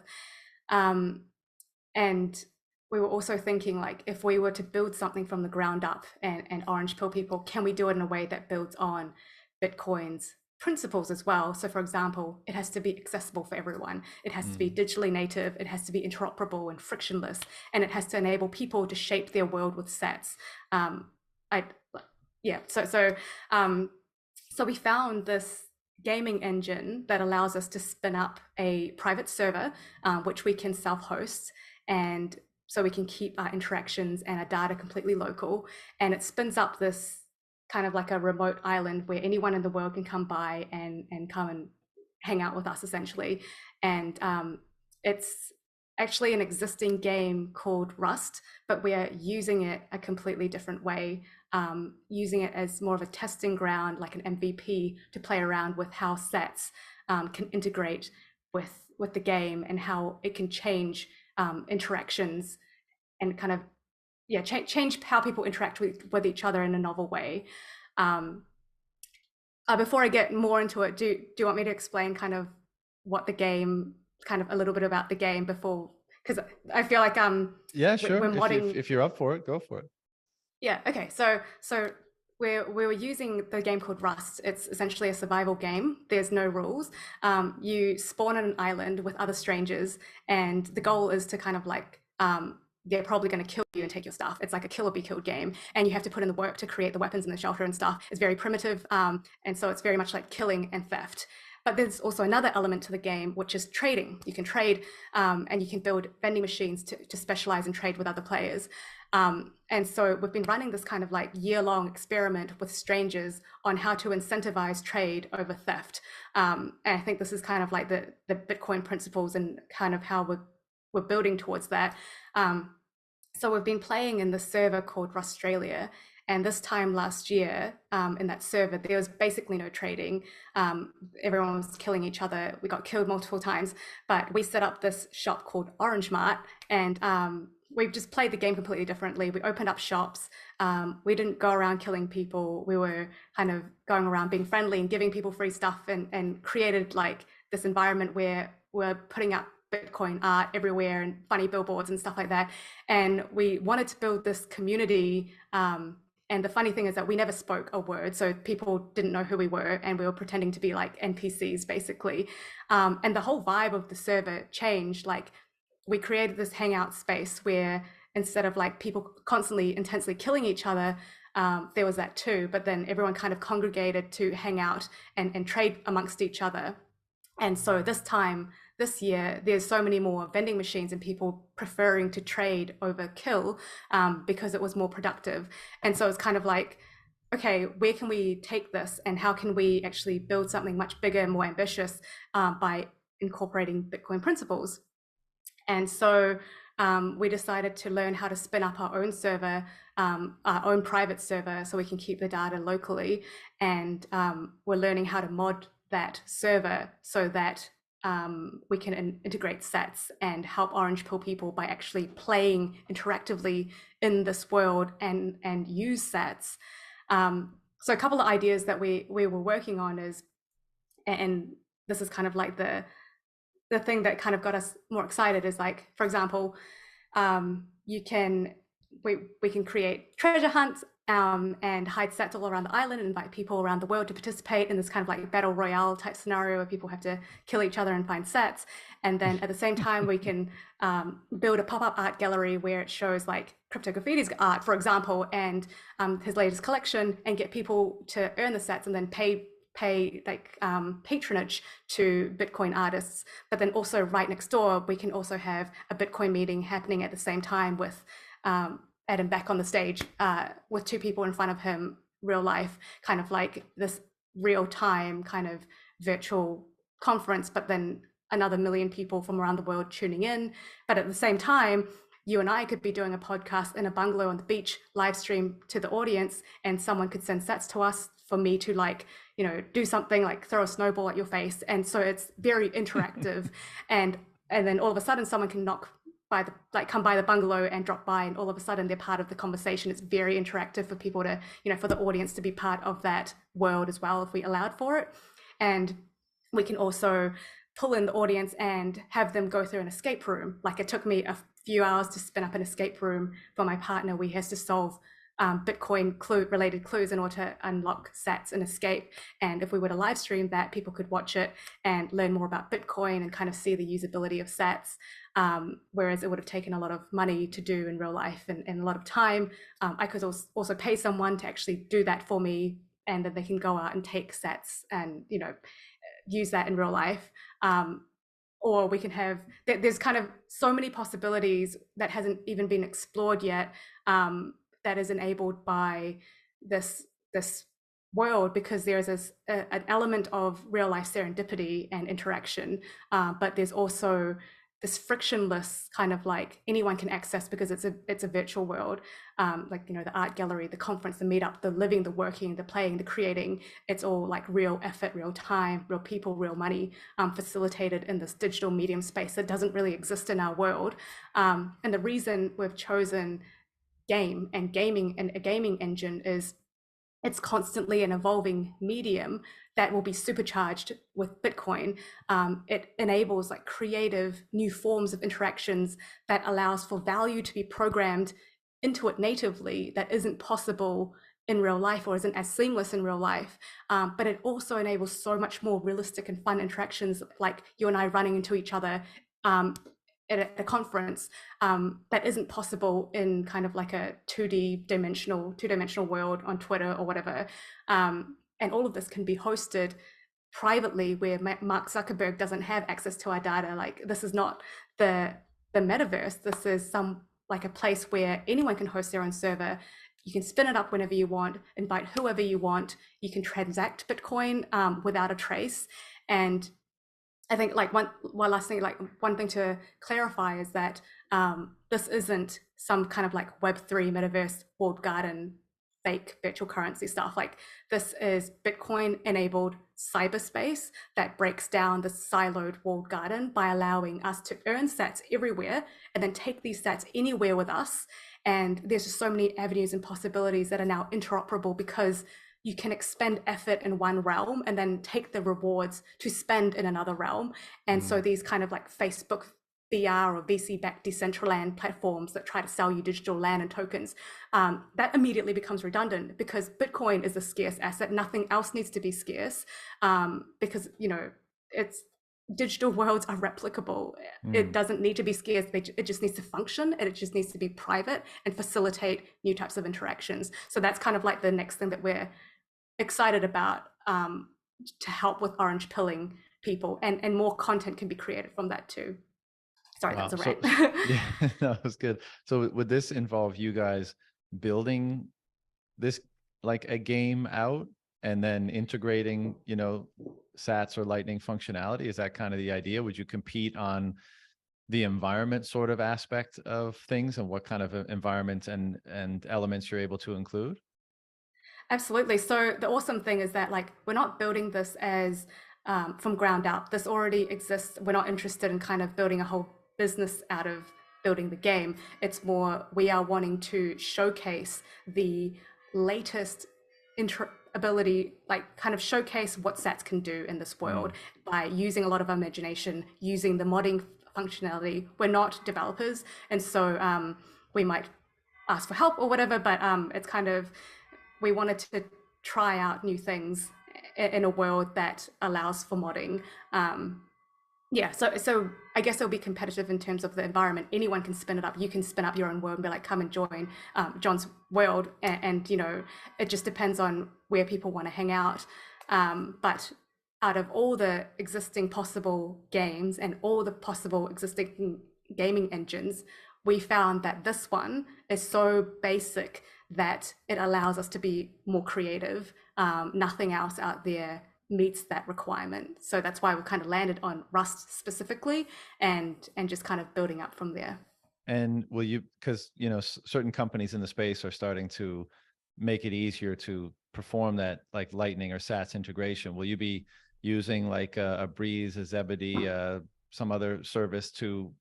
And we were also thinking, like, if we were to build something from the ground up and orange pill people, can we do it in a way that builds on Bitcoin's principles as well? So for example, it has to be accessible for everyone. It has to be digitally native. It has to be interoperable and frictionless. And it has to enable people to shape their world with sats. So we found this gaming engine that allows us to spin up a private server, which we can self-host, and so we can keep our interactions and our data completely local. And it spins up this kind of like a remote island where anyone in the world can come by and come and hang out with us, essentially. And it's actually an existing game called Rust, but we are using it a completely different way, using it as more of a testing ground, like an MVP, to play around with how sats can integrate with the game and how it can change interactions and kind of change how people interact with each other in a novel way. Before I get more into it, do you want me to explain kind of what the game, kind of a little bit about the game before, because I feel like yeah, sure, if you're up for it, go for it. Yeah, okay, so we were using the game called Rust. It's essentially a survival game. There's no rules. You spawn on an island with other strangers, and the goal is to kind of like they're probably going to kill you and take your stuff. It's like a kill or be killed game, and you have to put in the work to create the weapons and the shelter and stuff. It's very primitive, and so it's very much like killing and theft. But there's also another element to the game, which is trading. You can trade, and you can build vending machines to specialize and trade with other players. And so we've been running this kind of like year-long experiment with strangers on how to incentivize trade over theft. And I think this is kind of like the Bitcoin principles and kind of how we're building towards that. So we've been playing in the server called Australia. And this time last year, in that server, there was basically no trading. Everyone was killing each other. We got killed multiple times, but we set up this shop called Orange Mart, and we've just played the game completely differently. We opened up shops. We didn't go around killing people. We were kind of going around being friendly and giving people free stuff, and created like this environment where we're putting up Bitcoin art everywhere and funny billboards and stuff like that. And we wanted to build this community. And the funny thing is that we never spoke a word, so people didn't know who we were, and we were pretending to be like NPCs basically. And the whole vibe of the server changed. Like, we created this hangout space where instead of like people constantly intensely killing each other, there was that too, but then everyone kind of congregated to hang out and trade amongst each other. And so this year, there's so many more vending machines and people preferring to trade over kill, because it was more productive. And so it's kind of like, okay, where can we take this, and how can we actually build something much bigger and more ambitious by incorporating Bitcoin principles? And so we decided to learn how to spin up our own server, our own private server, so we can keep the data locally. And we're learning how to mod that server so that we can integrate sets and help Orange Pill people by actually playing interactively in this world and use sets. So a couple of ideas that we were working on is, and this is kind of like the thing that kind of got us more excited, is like, for example, we can create treasure hunts and hide sets all around the island and invite people around the world to participate in this kind of like battle royale type scenario where people have to kill each other and find sets. And then at the same time, we can build a pop-up art gallery where it shows like Crypto Graffiti's art, for example, and his latest collection, and get people to earn the sets and then pay like patronage to Bitcoin artists. But then also right next door, we can also have a Bitcoin meeting happening at the same time with Adam back on the stage with two people in front of him, real life, kind of like this real time kind of virtual conference, but then another million people from around the world tuning in. But at the same time, you and I could be doing a podcast in a bungalow on the beach, live stream to the audience, and someone could send sets to us for me to like, do something like throw a snowball at your face. And so it's very interactive. and then all of a sudden someone can come by the bungalow and drop by, and all of a sudden they're part of the conversation. It's very interactive for people to, for the audience to be part of that world as well, if we allowed for it. And we can also pull in the audience and have them go through an escape room. Like, it took me a few hours to spin up an escape room for my partner. We has to solve Bitcoin related clues in order to unlock sats and escape. And if we were to live stream that, people could watch it and learn more about Bitcoin and kind of see the usability of sats. Whereas it would have taken a lot of money to do in real life and a lot of time. I could also pay someone to actually do that for me, and then they can go out and take sats and use that in real life. Or we can have, there's kind of so many possibilities that hasn't even been explored yet, that is enabled by this world, because there's an element of real life serendipity and interaction, but there's also this frictionless kind of like anyone can access, because it's a virtual world, like the art gallery, the conference, the meetup, the living, the working, the playing, the creating. It's all like real effort, real time, real people, real money, facilitated in this digital medium space that doesn't really exist in our world. And the reason we've chosen gaming and a gaming engine is it's constantly an evolving medium that will be supercharged with Bitcoin. It enables like creative new forms of interactions that allows for value to be programmed into it natively that isn't possible in real life or isn't as seamless in real life. But it also enables so much more realistic and fun interactions, like you and I running into each other at a conference, that isn't possible in kind of like a two-dimensional world on Twitter or whatever. And all of this can be hosted privately, where Mark Zuckerberg doesn't have access to our data. Like, this is not the metaverse. This is like a place where anyone can host their own server. You can spin it up whenever you want, invite whoever you want. You can transact Bitcoin without a trace. And I think like one last thing, like one thing to clarify is that this isn't some kind of like Web3 metaverse walled garden fake virtual currency stuff. Like this is Bitcoin enabled cyberspace that breaks down the siloed walled garden by allowing us to earn sats everywhere and then take these sats anywhere with us. And there's just so many avenues and possibilities that are now interoperable because you can expend effort in one realm and then take the rewards to spend in another realm. And so these kind of like Facebook VR or VC-backed Decentraland platforms that try to sell you digital land and tokens, that immediately becomes redundant because Bitcoin is a scarce asset. Nothing else needs to be scarce because, you know, it's digital worlds are replicable. It doesn't need to be scarce. It just needs to function and it just needs to be private and facilitate new types of interactions. So that's kind of like the next thing that we're excited about to help with orange pilling people, and more content can be created from that too. Sorry, Wow. that's a rant. Yeah, that was good. So would this involve you guys building this like a game out and then integrating, you know, sats or lightning functionality? Is that kind of the idea? Would you compete on the environment sort of aspect of things and what kind of environment and elements you're able to include? Absolutely. So the awesome thing is that like we're not building this as from ground up. This already exists. We're not interested in kind of building a whole business out of building the game. It's more we are wanting to showcase the latest ability, like kind of showcase what sats can do in this world by using a lot of imagination, using the modding functionality. We're not developers, and so we might ask for help or whatever, but it's kind of we wanted to try out new things in a world that allows for modding. Yeah, so I guess it'll be competitive in terms of the environment. Anyone can spin it up. You can spin up your own world and be like, come and join John's world. And you know, it just depends on where people want to hang out. But out of all the existing possible games and all the possible existing gaming engines, we found that this one is so basic that it allows us to be more creative. Nothing else out there meets that requirement. So that's why we kind of landed on Rust specifically and just kind of building up from there. And will you, because, you know, certain companies in the space are starting to make it easier to perform that like lightning or sats integration. Will you be using like a Breeze, a Zebedee, some other service to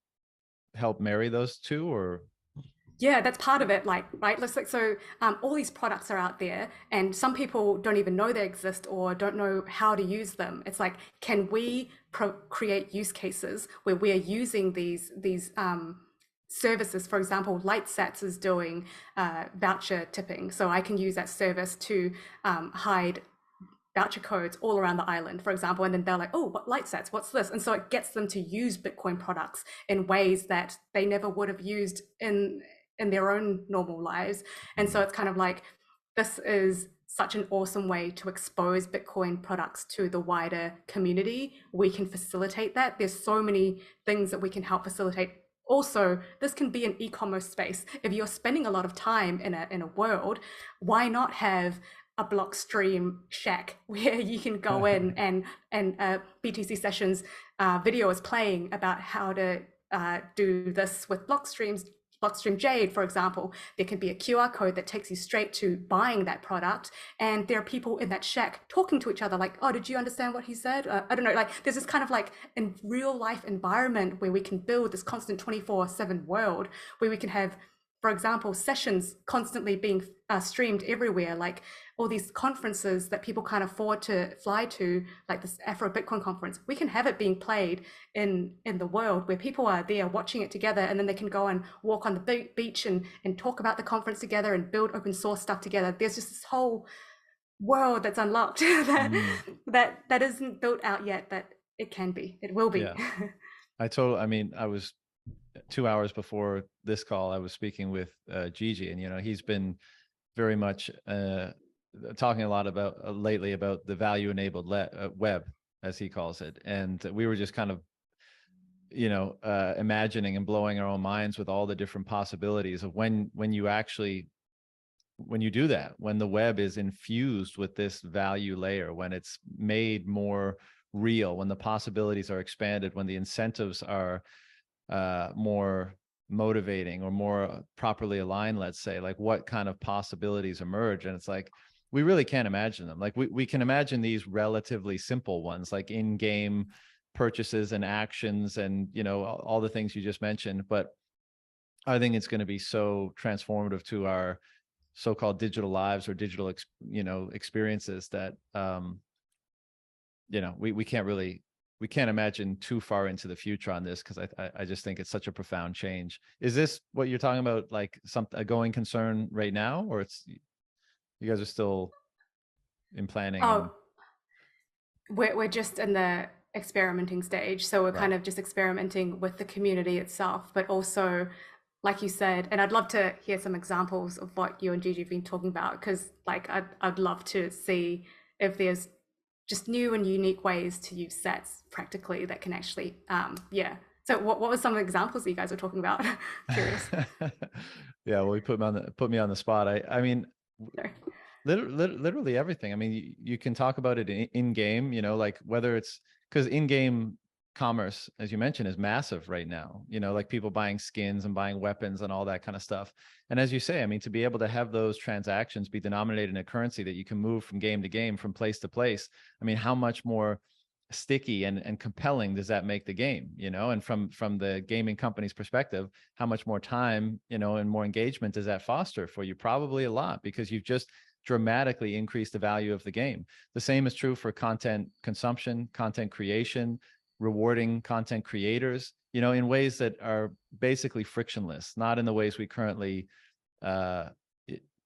help marry those two, or? Yeah, that's part of it. Like, right? So all these products are out there, and some people don't even know they exist or don't know how to use them. It's like, can we create use cases where we are using these services? For example, LightSats is doing voucher tipping, so I can use that service to hide voucher codes all around the island, for example, and then they're like, oh, what LightSats, what's this? And so it gets them to use Bitcoin products in ways that they never would have used in their own normal lives. And so it's kind of like, this is such an awesome way to expose Bitcoin products to the wider community. We can facilitate that. There's so many things that we can help facilitate. Also, this can be an e-commerce space. If you're spending a lot of time in a world, why not have a Blockstream shack where you can go in and BTC Sessions video is playing about how to do this with Blockstream Jade, for example. There can be a QR code that takes you straight to buying that product, and there are people in that shack talking to each other like, oh, did you understand what he said? I don't know, like there's this kind of like in real life environment where we can build this constant 24/7 world where we can have, for example, sessions constantly being streamed everywhere, like all these conferences that people can't afford to fly to, like this Afro Bitcoin conference. We can have it being played in the world where people are there watching it together, and then they can go and walk on the beach and talk about the conference together and build open source stuff together. There's just this whole world that's unlocked that isn't built out yet, but it can be. It will be. Yeah. I mean, I was 2 hours before this call, I was speaking with Gigi, and, you know, he's been very much talking a lot about lately about the value enabled web, as he calls it. And we were just kind of, you know, imagining and blowing our own minds with all the different possibilities of when you actually, when you do that, when the web is infused with this value layer, when it's made more real, when the possibilities are expanded, when the incentives are more motivating or more properly aligned, let's say, like what kind of possibilities emerge. And it's like, we really can't imagine them. Like we can imagine these relatively simple ones, like in-game purchases and actions and, you know, all the things you just mentioned. But I think it's going to be so transformative to our so-called digital lives or digital, you know, experiences that, you know, we can't really, we can't imagine too far into the future on this, because I just think it's such a profound change. Is this what you're talking about, like a going concern right now, or it's, you guys are still in planning? And Oh, we're just in the experimenting stage. So we're right. kind of just experimenting with the community itself, but also, like you said, and I'd love to hear some examples of what you and Gigi have been talking about, because like I'd love to see if there's just new and unique ways to use sets practically that can actually, yeah. So what were some examples that you guys were talking about? Curious. Yeah, well, you put me on the spot. I mean, Sorry. literally everything. I mean, you can talk about it in game, you know, like whether it's, because in-game commerce, as you mentioned, is massive right now, you know, like people buying skins and buying weapons and all that kind of stuff. And as you say, I mean, to be able to have those transactions be denominated in a currency that you can move from game to game, from place to place, I mean, how much more sticky and compelling does that make the game, you know? And from the gaming company's perspective, how much more time, you know, and more engagement does that foster for you? Probably a lot, because you've just dramatically increased the value of the game. The same is true for content consumption, content creation, rewarding content creators, you know, in ways that are basically frictionless, not in the ways we currently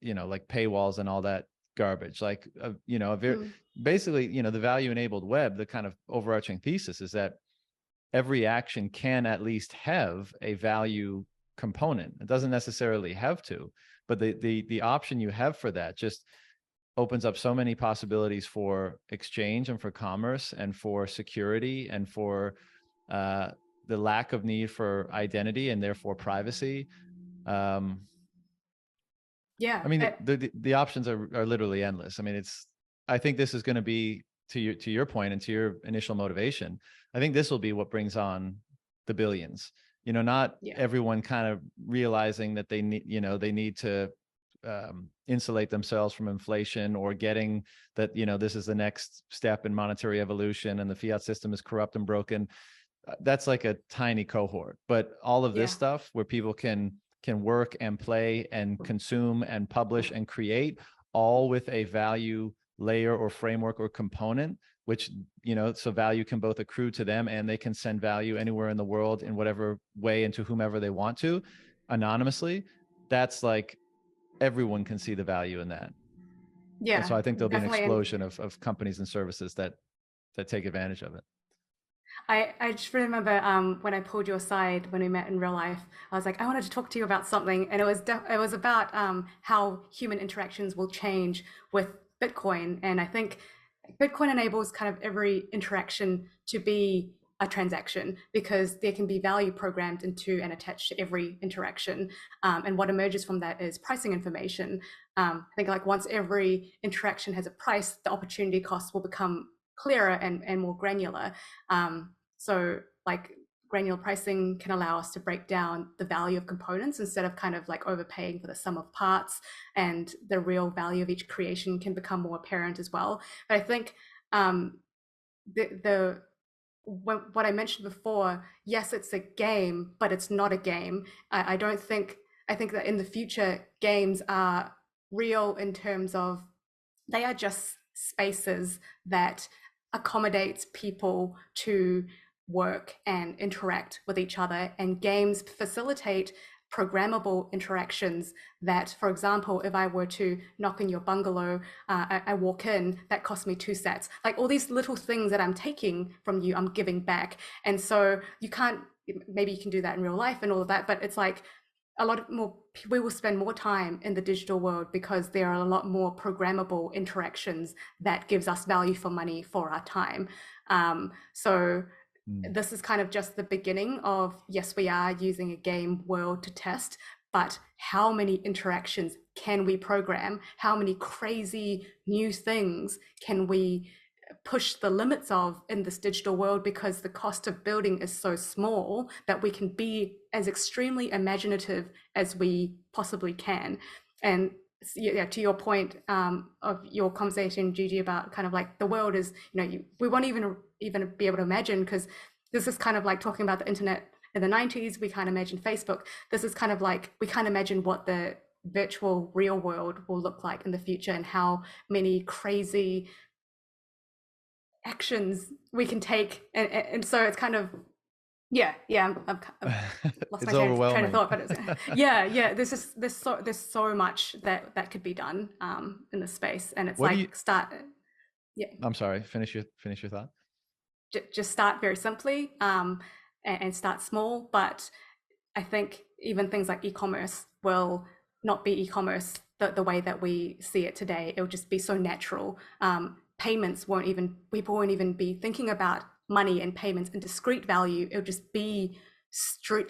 you know, like paywalls and all that garbage. Like you know, basically, you know, the value enabled web, the kind of overarching thesis is that every action can at least have a value component. It doesn't necessarily have to, but the option you have for that just opens up so many possibilities for exchange and for commerce and for security and for the lack of need for identity and therefore privacy. Yeah. I mean, the options are literally endless. I mean, I think this is going to be, to your point and to your initial motivation, I think this will be what brings on the billions. You know, not everyone kind of realizing that they need, you know, they need to insulate themselves from inflation, or getting that, you know, this is the next step in monetary evolution and the fiat system is corrupt and broken. That's like a tiny cohort. But all of this stuff where people can work and play and consume and publish and create, all with a value layer or framework or component, which, you know, so value can both accrue to them and they can send value anywhere in the world in whatever way and to whomever they want to, anonymously. That's like, everyone can see the value in that. Yeah, and so I think there'll be an definitely. explosion of companies and services that take advantage of it. I just remember when I pulled you aside when we met in real life, I was like, I wanted to talk to you about something, and it was about how human interactions will change with Bitcoin, and I think Bitcoin enables kind of every interaction to be a transaction, because there can be value programmed into and attached to every interaction, and what emerges from that is pricing information. I think like once every interaction has a price, the opportunity costs will become clearer and more granular. So like granular pricing can allow us to break down the value of components instead of kind of like overpaying for the sum of parts, and the real value of each creation can become more apparent as well. But I think what I mentioned before, yes, it's a game, but it's not a game. I don't think, I think that in the future, games are real in terms of they are just spaces that accommodates people to work and interact with each other, and games facilitate programmable interactions that, for example, if I were to knock on your bungalow, I walk in, that costs me 2 sets. Like all these little things that I'm taking from you, I'm giving back. And so you can't, maybe you can do that in real life and all of that, but it's like a lot more, we will spend more time in the digital world because there are a lot more programmable interactions that gives us value for money for our time. So this is kind of just the beginning of, yes, we are using a game world to test, but how many interactions can we program? How many crazy new things can we push the limits of in this digital world, because the cost of building is so small that we can be as extremely imaginative as we possibly can. And yeah, to your point of your conversation, Gigi, about kind of like the world is, we won't even be able to imagine, because this is kind of like talking about the internet in the 90s. We can't imagine Facebook. This is kind of like, we can't imagine what the virtual real world will look like in the future, and how many crazy actions we can take. And so it's kind of, I've lost It's my train of overwhelming. thought, but it's, there's so much that could be done in the space. And it's I'm sorry, finish your thought. Just start very simply, and start small. But I think even things like e-commerce will not be e-commerce the way that we see it today. It'll just be so natural. Payments people won't even be thinking about money and payments and discrete value. It'll just be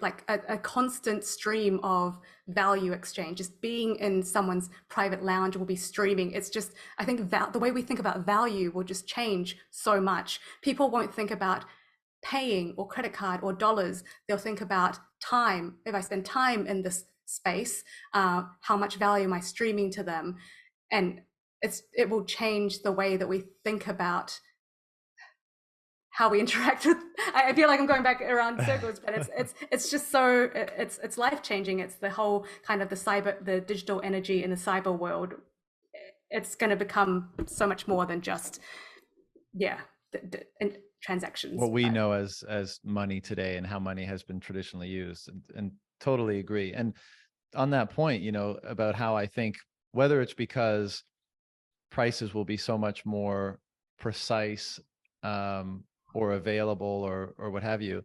like a constant stream of value exchange. Just being in someone's private lounge will be streaming. It's just, I think the way we think about value will just change so much. People won't think about paying or credit card or dollars. They'll think about time. If I spend time in this space, how much value am I streaming to them? And it will change the way that we think about how we interact with. I feel like I'm going back around circles, but it's just so it's life changing. It's the whole kind of the digital energy in the cyber world. It's going to become so much more than just transactions. What we know as money today, and how money has been traditionally used, and totally agree. And on that point, about how I think, whether it's because prices will be so much more precise or available or what have you,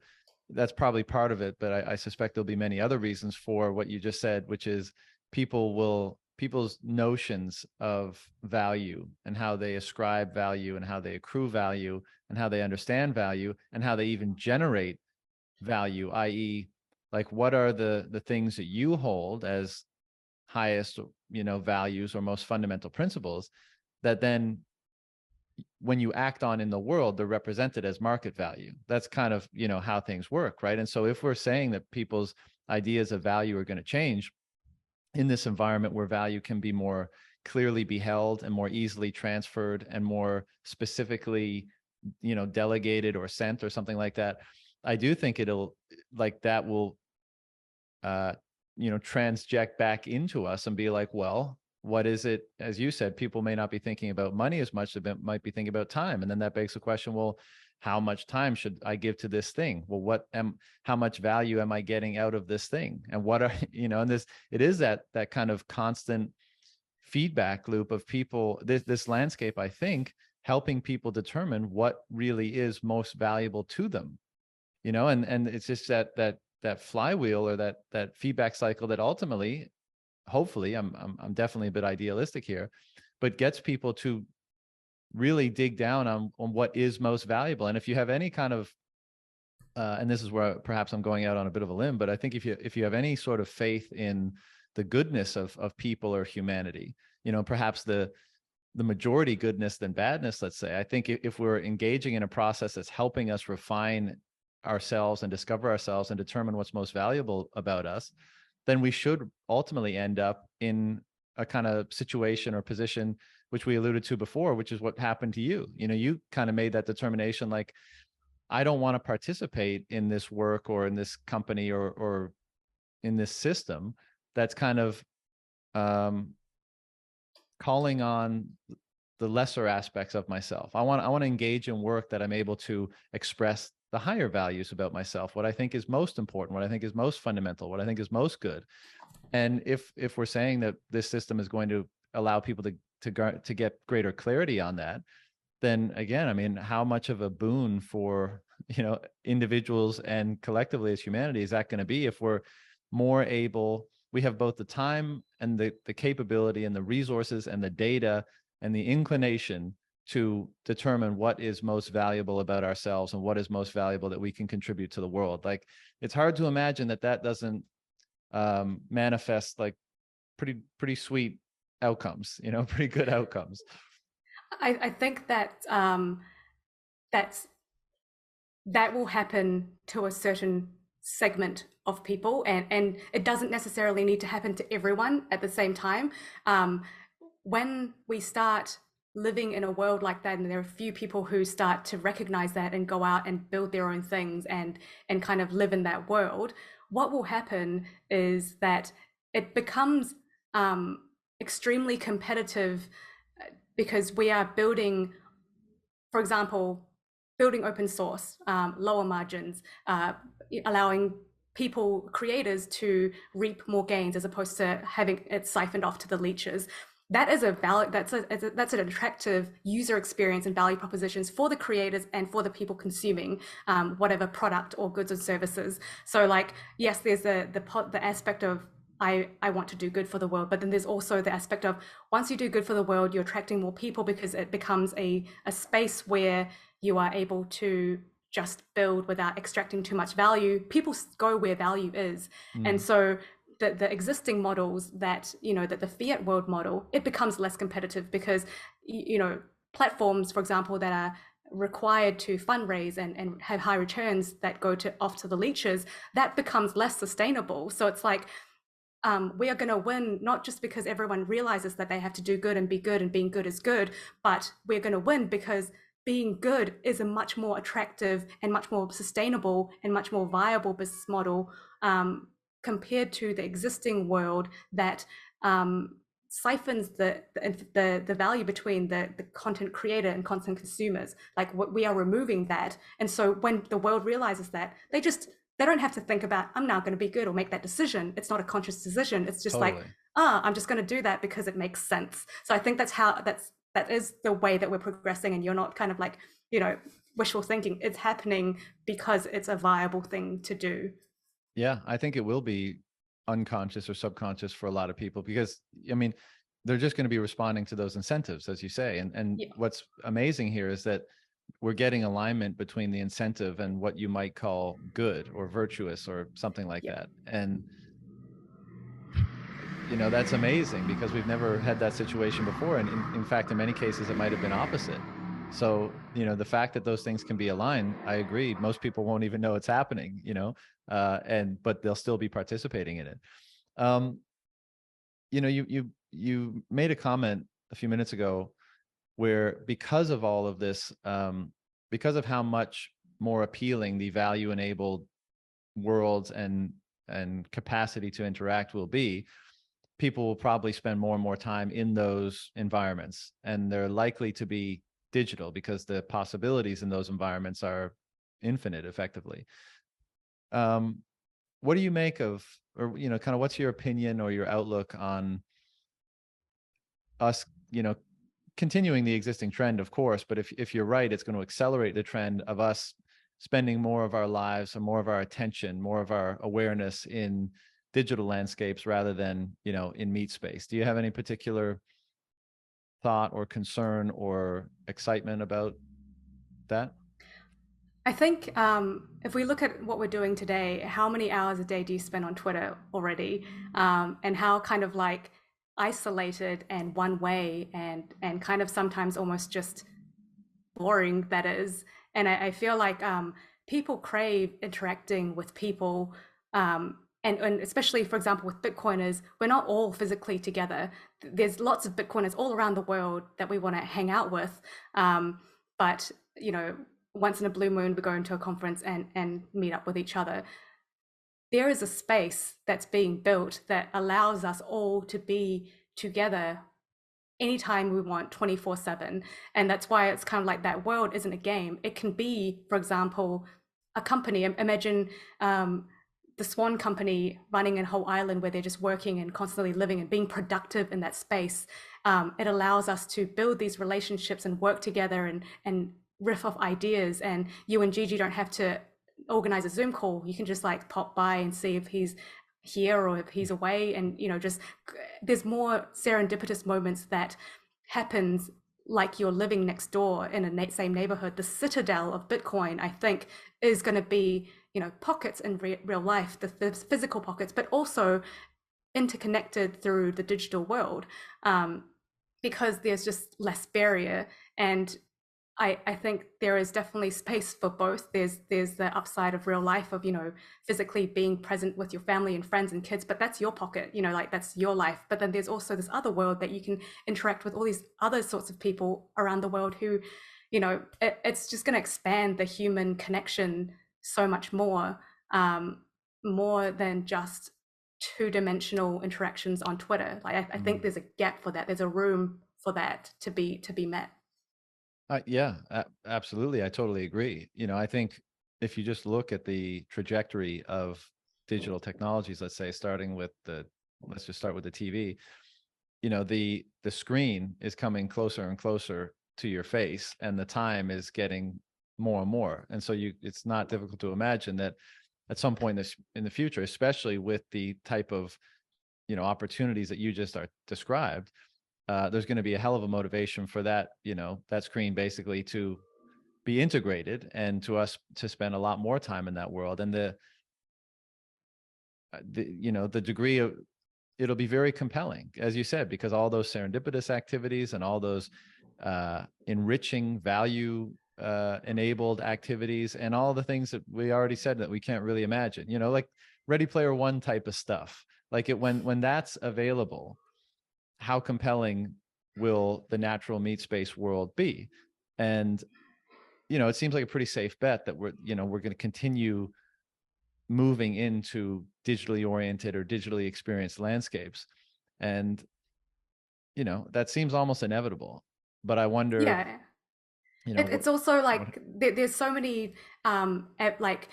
that's probably part of it. But I suspect there'll be many other reasons for what you just said, which is people's notions of value, and how they ascribe value, and how they accrue value, and how they understand value, and how they even generate value, i.e., like, what are the things that you hold as highest, values or most fundamental principles, that then when you act on in the world, they're represented as market value. That's kind of, how things work, right? And so if we're saying that people's ideas of value are going to change in this environment where value can be more clearly beheld and more easily transferred and more specifically, delegated or sent or something like that, I do think that will transject back into us and be like, well, what is it? As you said, people may not be thinking about money as much, they might be thinking about time. And then that begs the question, well, how much time should I give to this thing? Well, how much value am I getting out of this thing? And what are, and it is that kind of constant feedback loop of people, this landscape, I think, helping people determine what really is most valuable to them, and it's just that flywheel, or that feedback cycle that ultimately, hopefully, I'm definitely a bit idealistic here, but gets people to really dig down on what is most valuable. And if you have any kind of and this is where perhaps I'm going out on a bit of a limb, but I think if you have any sort of faith in the goodness of people or humanity, perhaps the majority goodness than badness, let's say, I think if we're engaging in a process that's helping us refine ourselves and discover ourselves and determine what's most valuable about us, then we should ultimately end up in a kind of situation or position, which we alluded to before, which is what happened to you. You kind of made that determination, like, I don't want to participate in this work or in this company or in this system that's kind of calling on the lesser aspects of myself. I want to engage in work that I'm able to express the higher values about myself, what I think is most important, what I think is most fundamental, what I think is most good. And if we're saying that this system is going to allow people to get greater clarity on that, then again, I mean, how much of a boon for, individuals and collectively as humanity is that going to be if we're more able, we have both the time and the capability and the resources and the data and the inclination to determine what is most valuable about ourselves and what is most valuable that we can contribute to the world. Like, it's hard to imagine that doesn't manifest like pretty sweet outcomes, pretty good outcomes. I think that that's that will happen to a certain segment of people, and it doesn't necessarily need to happen to everyone at the same time. When we start living in a world like that, and there are a few people who start to recognize that and go out and build their own things and kind of live in that world, what will happen is that it becomes extremely competitive, because we are building, for example, building open source, lower margins, allowing people, creators, to reap more gains as opposed to having it siphoned off to the leeches. That is that's an attractive user experience and value propositions for the creators and for the people consuming whatever product or goods and services. So, like, yes, there's the aspect of I want to do good for the world, but then there's also the aspect of, once you do good for the world, you're attracting more people because it becomes a space where you are able to just build without extracting too much value. People go where value is. And so the existing models that, that the fiat world model, it becomes less competitive because, platforms, for example, that are required to fundraise and have high returns that go off to the leeches, that becomes less sustainable. So it's like, we are going to win, not just because everyone realizes that they have to do good and be good and being good is good, but we're going to win because being good is a much more attractive and much more sustainable and much more viable business model, compared to the existing world that siphons the value between the content creator and content consumers. Like, we are removing that. And so when the world realizes that, they don't have to think about, I'm now going to be good, or make that decision. It's not a conscious decision. It's just Totally. like, I'm just going to do that because it makes sense. So I think that is the way that we're progressing, and you're not kind of like, wishful thinking. It's happening because it's a viable thing to do. Yeah, I think it will be unconscious or subconscious for a lot of people, because I mean, they're just going to be responding to those incentives, as you say. And Yeah. what's amazing here is that we're getting alignment between the incentive and what you might call good or virtuous or something like Yeah. that. And that's amazing, because we've never had that situation before. And in fact, in many cases, it might have been opposite. So, the fact that those things can be aligned, I agree. Most people won't even know it's happening, but they'll still be participating in it. You made a comment a few minutes ago where, because of all of this, because of how much more appealing the value enabled worlds and capacity to interact will be, people will probably spend more and more time in those environments, and they're likely to be digital because the possibilities in those environments are infinite, effectively. What do you make of, or kind of what's your opinion or your outlook on us, continuing the existing trend, of course, but if you're right, it's going to accelerate the trend of us spending more of our lives, or more of our attention, more of our awareness in digital landscapes rather than, in Meatspace. Do you have any particular thought or concern or excitement about that? I think if we look at what we're doing today, how many hours a day do you spend on Twitter already? And how kind of like isolated and one way and kind of sometimes almost just boring that is. And I feel like people crave interacting with people. And especially, for example, with Bitcoiners, we're not all physically together. There's lots of Bitcoiners all around the world that we want to hang out with. But, once in a blue moon, we go into a conference and meet up with each other. There is a space that's being built that allows us all to be together anytime we want, 24/7. And that's why it's kind of like, that world isn't a game. It can be, for example, a company. Imagine the Swan company running a whole island where they're just working and constantly living and being productive in that space. It allows us to build these relationships and work together and riff off ideas. And you and Gigi don't have to organize a Zoom call. You can just like pop by and see if he's here or if he's away. And, just there's more serendipitous moments that happens like you're living next door in a same neighborhood. The citadel of Bitcoin, I think, is going to be, pockets in real life, the physical pockets, but also interconnected through the digital world. because there's just less barrier. And I think there is definitely space for both. There's the upside of real life of, you know, physically being present with your family and friends and kids, but that's your pocket, you know, like that's your life. But then there's also this other world that you can interact with all these other sorts of people around the world who, you know, it's just going to expand the human connection so much more, more than just two-dimensional interactions on Twitter. Like I think there's a gap for that. There's a room for that to be met. Yeah, absolutely. I totally agree. You know, I think if you just look at the trajectory of digital technologies, let's say starting with let's just start with the TV, you know, the screen is coming closer and closer to your face, and the time is getting more and more. And so it's not difficult to imagine that at some point in the future, especially with the type of, you know, opportunities that you just described, there's going to be a hell of a motivation for that, you know, that screen basically to be integrated and to us to spend a lot more time in that world. And the you know, the degree of, it'll be very compelling, as you said, because all those serendipitous activities and all those enriching value enabled activities and all the things that we already said that we can't really imagine, you know, like Ready Player One type of stuff, like when that's available, how compelling will the natural meat space world be? And, you know, it seems like a pretty safe bet that we're going to continue moving into digitally oriented or digitally experienced landscapes. And, you know, that seems almost inevitable, but I wonder, Yeah. you know, It's also like there's so many like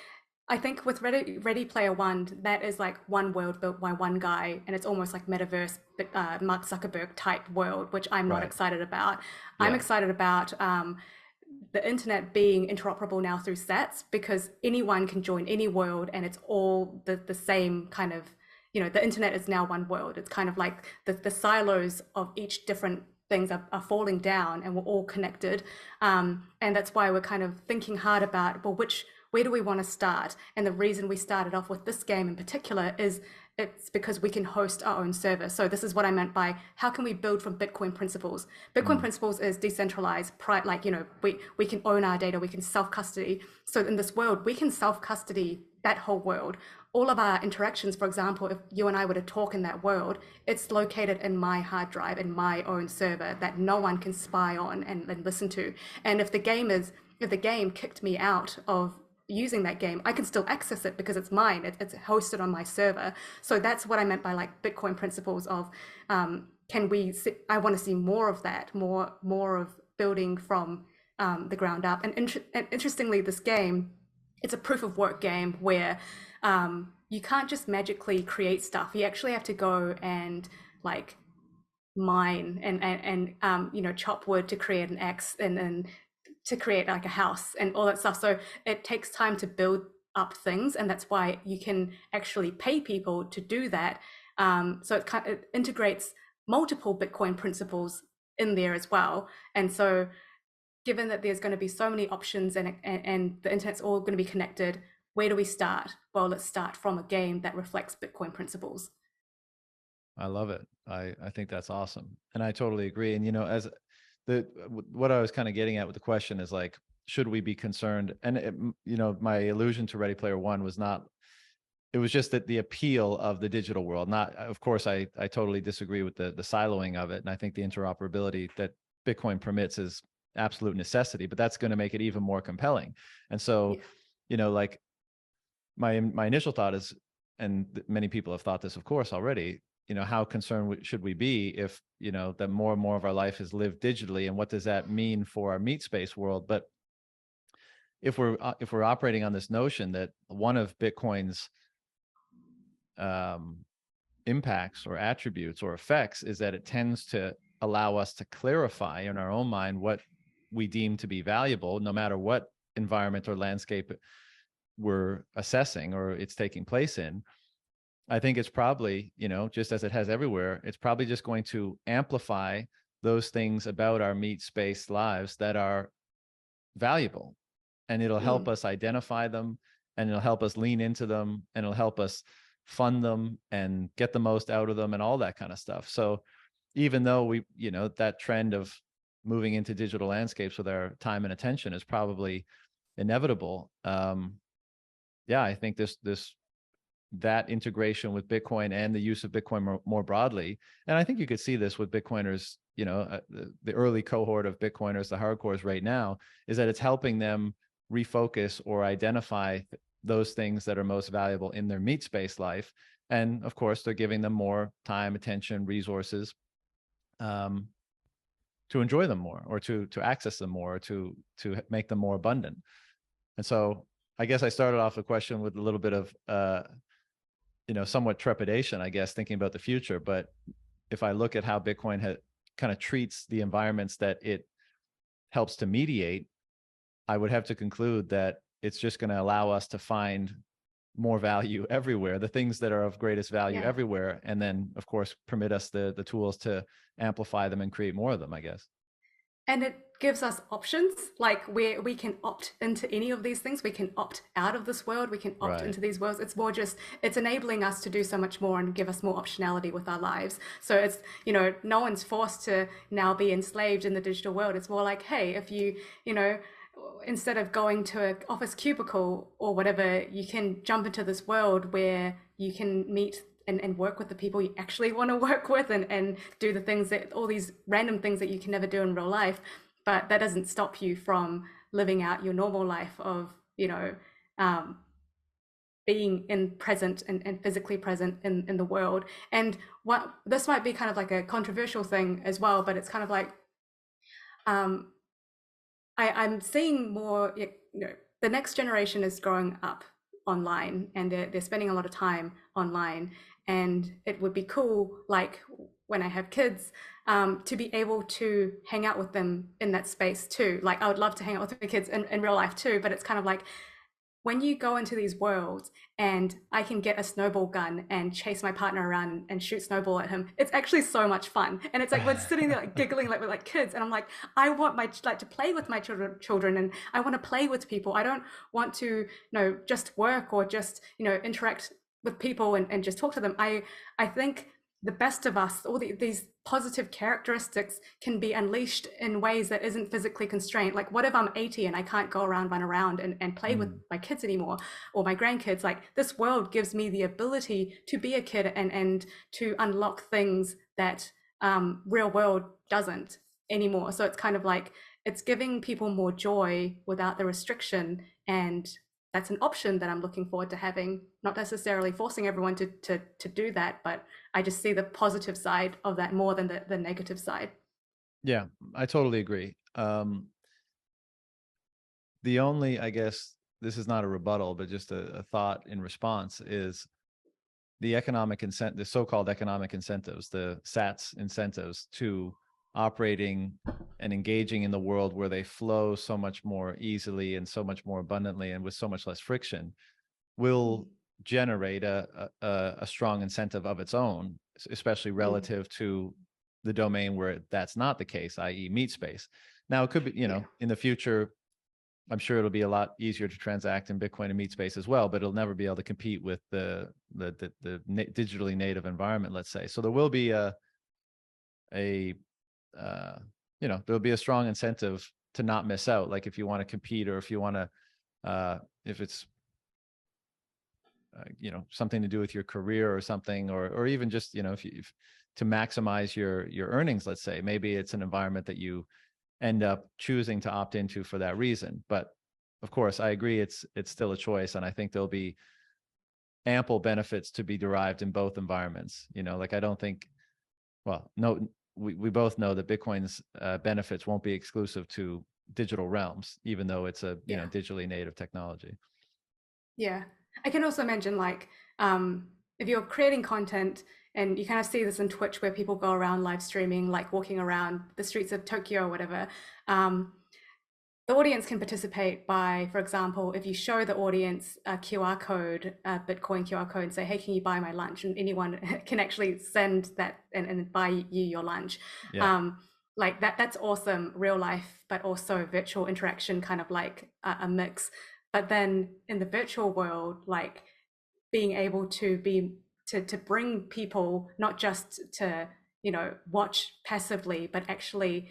I think with Ready Player One, that is like one world built by one guy, and it's almost like metaverse, Mark Zuckerberg type world, which I'm not right. excited about. I'm Yeah. excited about the internet being interoperable now through sats, because anyone can join any world, and it's all the same kind of, you know, the internet is now one world. It's kind of like the silos of each different things are falling down, and we're all connected. And that's why we're kind of thinking hard about, well, where do we want to start? And the reason we started off with this game in particular is it's because we can host our own server. So this is what I meant by how can we build from Bitcoin principles? Bitcoin principles is decentralized, like, you know, we can own our data, we can self-custody. So in this world, we can self-custody that whole world. All of our interactions, for example, if you and I were to talk in that world, it's located in my hard drive, in my own server that no one can spy on and listen to. And if the game kicked me out of using that game, I can still access it because it's mine. It's hosted on my server. So that's what I meant by like Bitcoin principles of I want to see more of that, more of building from the ground up. And interestingly, this game, it's a proof of work game where you can't just magically create stuff. You actually have to go and like mine and you know, chop wood to create an axe, and then to create like a house and all that stuff. So it takes time to build up things, and that's why you can actually pay people to do that. So it integrates multiple Bitcoin principles in there as well. And so given that there's going to be so many options and the internet's all going to be connected, where do we start? Well, let's start from a game that reflects Bitcoin principles. I love it. I think that's awesome. And I totally agree. And, you know, as what I was kind of getting at with the question is like, should we be concerned? And, you know, my allusion to Ready Player One was not, it was just that the appeal of the digital world, not, of course, I totally disagree with the siloing of it. And I think the interoperability that Bitcoin permits is absolute necessity, but that's going to make it even more compelling. And so, Yeah. you know, like my initial thought is, and many people have thought this, of course, already, you know, how concerned should we be if, you know, that more and more of our life is lived digitally, and what does that mean for our Meatspace world? But if we're operating on this notion that one of Bitcoin's impacts or attributes or effects is that it tends to allow us to clarify in our own mind what we deem to be valuable, no matter what environment or landscape we're assessing or it's taking place in, I think it's probably, you know, just as it has everywhere, it's probably just going to amplify those things about our meat space lives that are valuable. And it'll help us identify them, and it'll help us lean into them, and it'll help us fund them and get the most out of them and all that kind of stuff. So even though we, that trend of moving into digital landscapes with our time and attention is probably inevitable. Yeah, I think that integration with Bitcoin and the use of Bitcoin more broadly, and I think you could see this with Bitcoiners, the early cohort of Bitcoiners, the hardcores right now, is that it's helping them refocus or identify those things that are most valuable in their Meatspace life. And of course, they're giving them more time, attention, resources, to enjoy them more, or to access them more, or to make them more abundant. And so I guess I started off the question with a little bit of somewhat trepidation, I guess, thinking about the future. But if I look at how Bitcoin kind of treats the environments that it helps to mediate, I would have to conclude that it's just going to allow us to find more value everywhere, the things that are of greatest value everywhere, and then of course permit us the tools to amplify them and create more of them, I guess. And it gives us options, like where we can opt into any of these things. We can opt out of this world. We can opt into these worlds. It's more just, it's enabling us to do so much more and give us more optionality with our lives. So it's, no one's forced to now be enslaved in the digital world. It's more like, hey, if you, instead of going to an office cubicle or whatever, you can jump into this world where you can meet and work with the people you actually want to work with, and do the things that, all these random things that you can never do in real life. But that doesn't stop you from living out your normal life of, being in present and physically present in the world. And what this might be kind of like a controversial thing as well, but it's kind of like, I'm seeing more, the next generation is growing up online, and they're spending a lot of time online. And it would be cool, like when I have kids, to be able to hang out with them in that space too. Like I would love to hang out with my kids in real life too, but it's kind of like, when you go into these worlds and I can get a snowball gun and chase my partner around and shoot snowball at him, it's actually so much fun. And it's like we're sitting there like giggling like we're like kids, and I'm like, I want to play with my children, and I want to play with people. I don't want to just work or just interact with people and just talk to them. I think the best of us, all these positive characteristics, can be unleashed in ways that isn't physically constrained. Like, what if I'm 80 and I can't go around, run around and play with my kids anymore, or my grandkids? Like, this world gives me the ability to be a kid and to unlock things that real world doesn't anymore. So it's kind of like, it's giving people more joy without the restriction, and that's an option that I'm looking forward to having, not necessarily forcing everyone to do that, but I just see the positive side of that more than the negative side. Yeah, I totally agree. The only, I guess, this is not a rebuttal, but just a thought in response, is the the so-called economic incentives, the SATs incentives to operating and engaging in the world where they flow so much more easily and so much more abundantly and with so much less friction, will generate a strong incentive of its own, especially relative to the domain where that's not the case, i.e. Meatspace. Now, it could be, in the future, I'm sure it'll be a lot easier to transact in Bitcoin and Meatspace as well, but it'll never be able to compete with the digitally native environment, let's say. So there will be there'll be a strong incentive to not miss out. Like if you want to compete, or if you want to, if it's, something to do with your career or something, or even just, if to maximize your earnings, let's say, maybe it's an environment that you end up choosing to opt into for that reason. But of course, I agree, it's still a choice, and I think there'll be ample benefits to be derived in both environments. Like I don't think, well, no, we both know that Bitcoin's benefits won't be exclusive to digital realms, even though it's a digitally native technology. Yeah, I can also imagine, like, if you're creating content, and you kind of see this in Twitch where people go around live streaming, like walking around the streets of Tokyo or whatever, the audience can participate by, for example, if you show the audience a QR code, a Bitcoin QR code, and say, hey, can you buy my lunch? And anyone can actually send that and buy you your lunch. Like that's awesome, real life, but also virtual interaction, kind of like a mix. But then in the virtual world, like being able to bring people not just to watch passively, but actually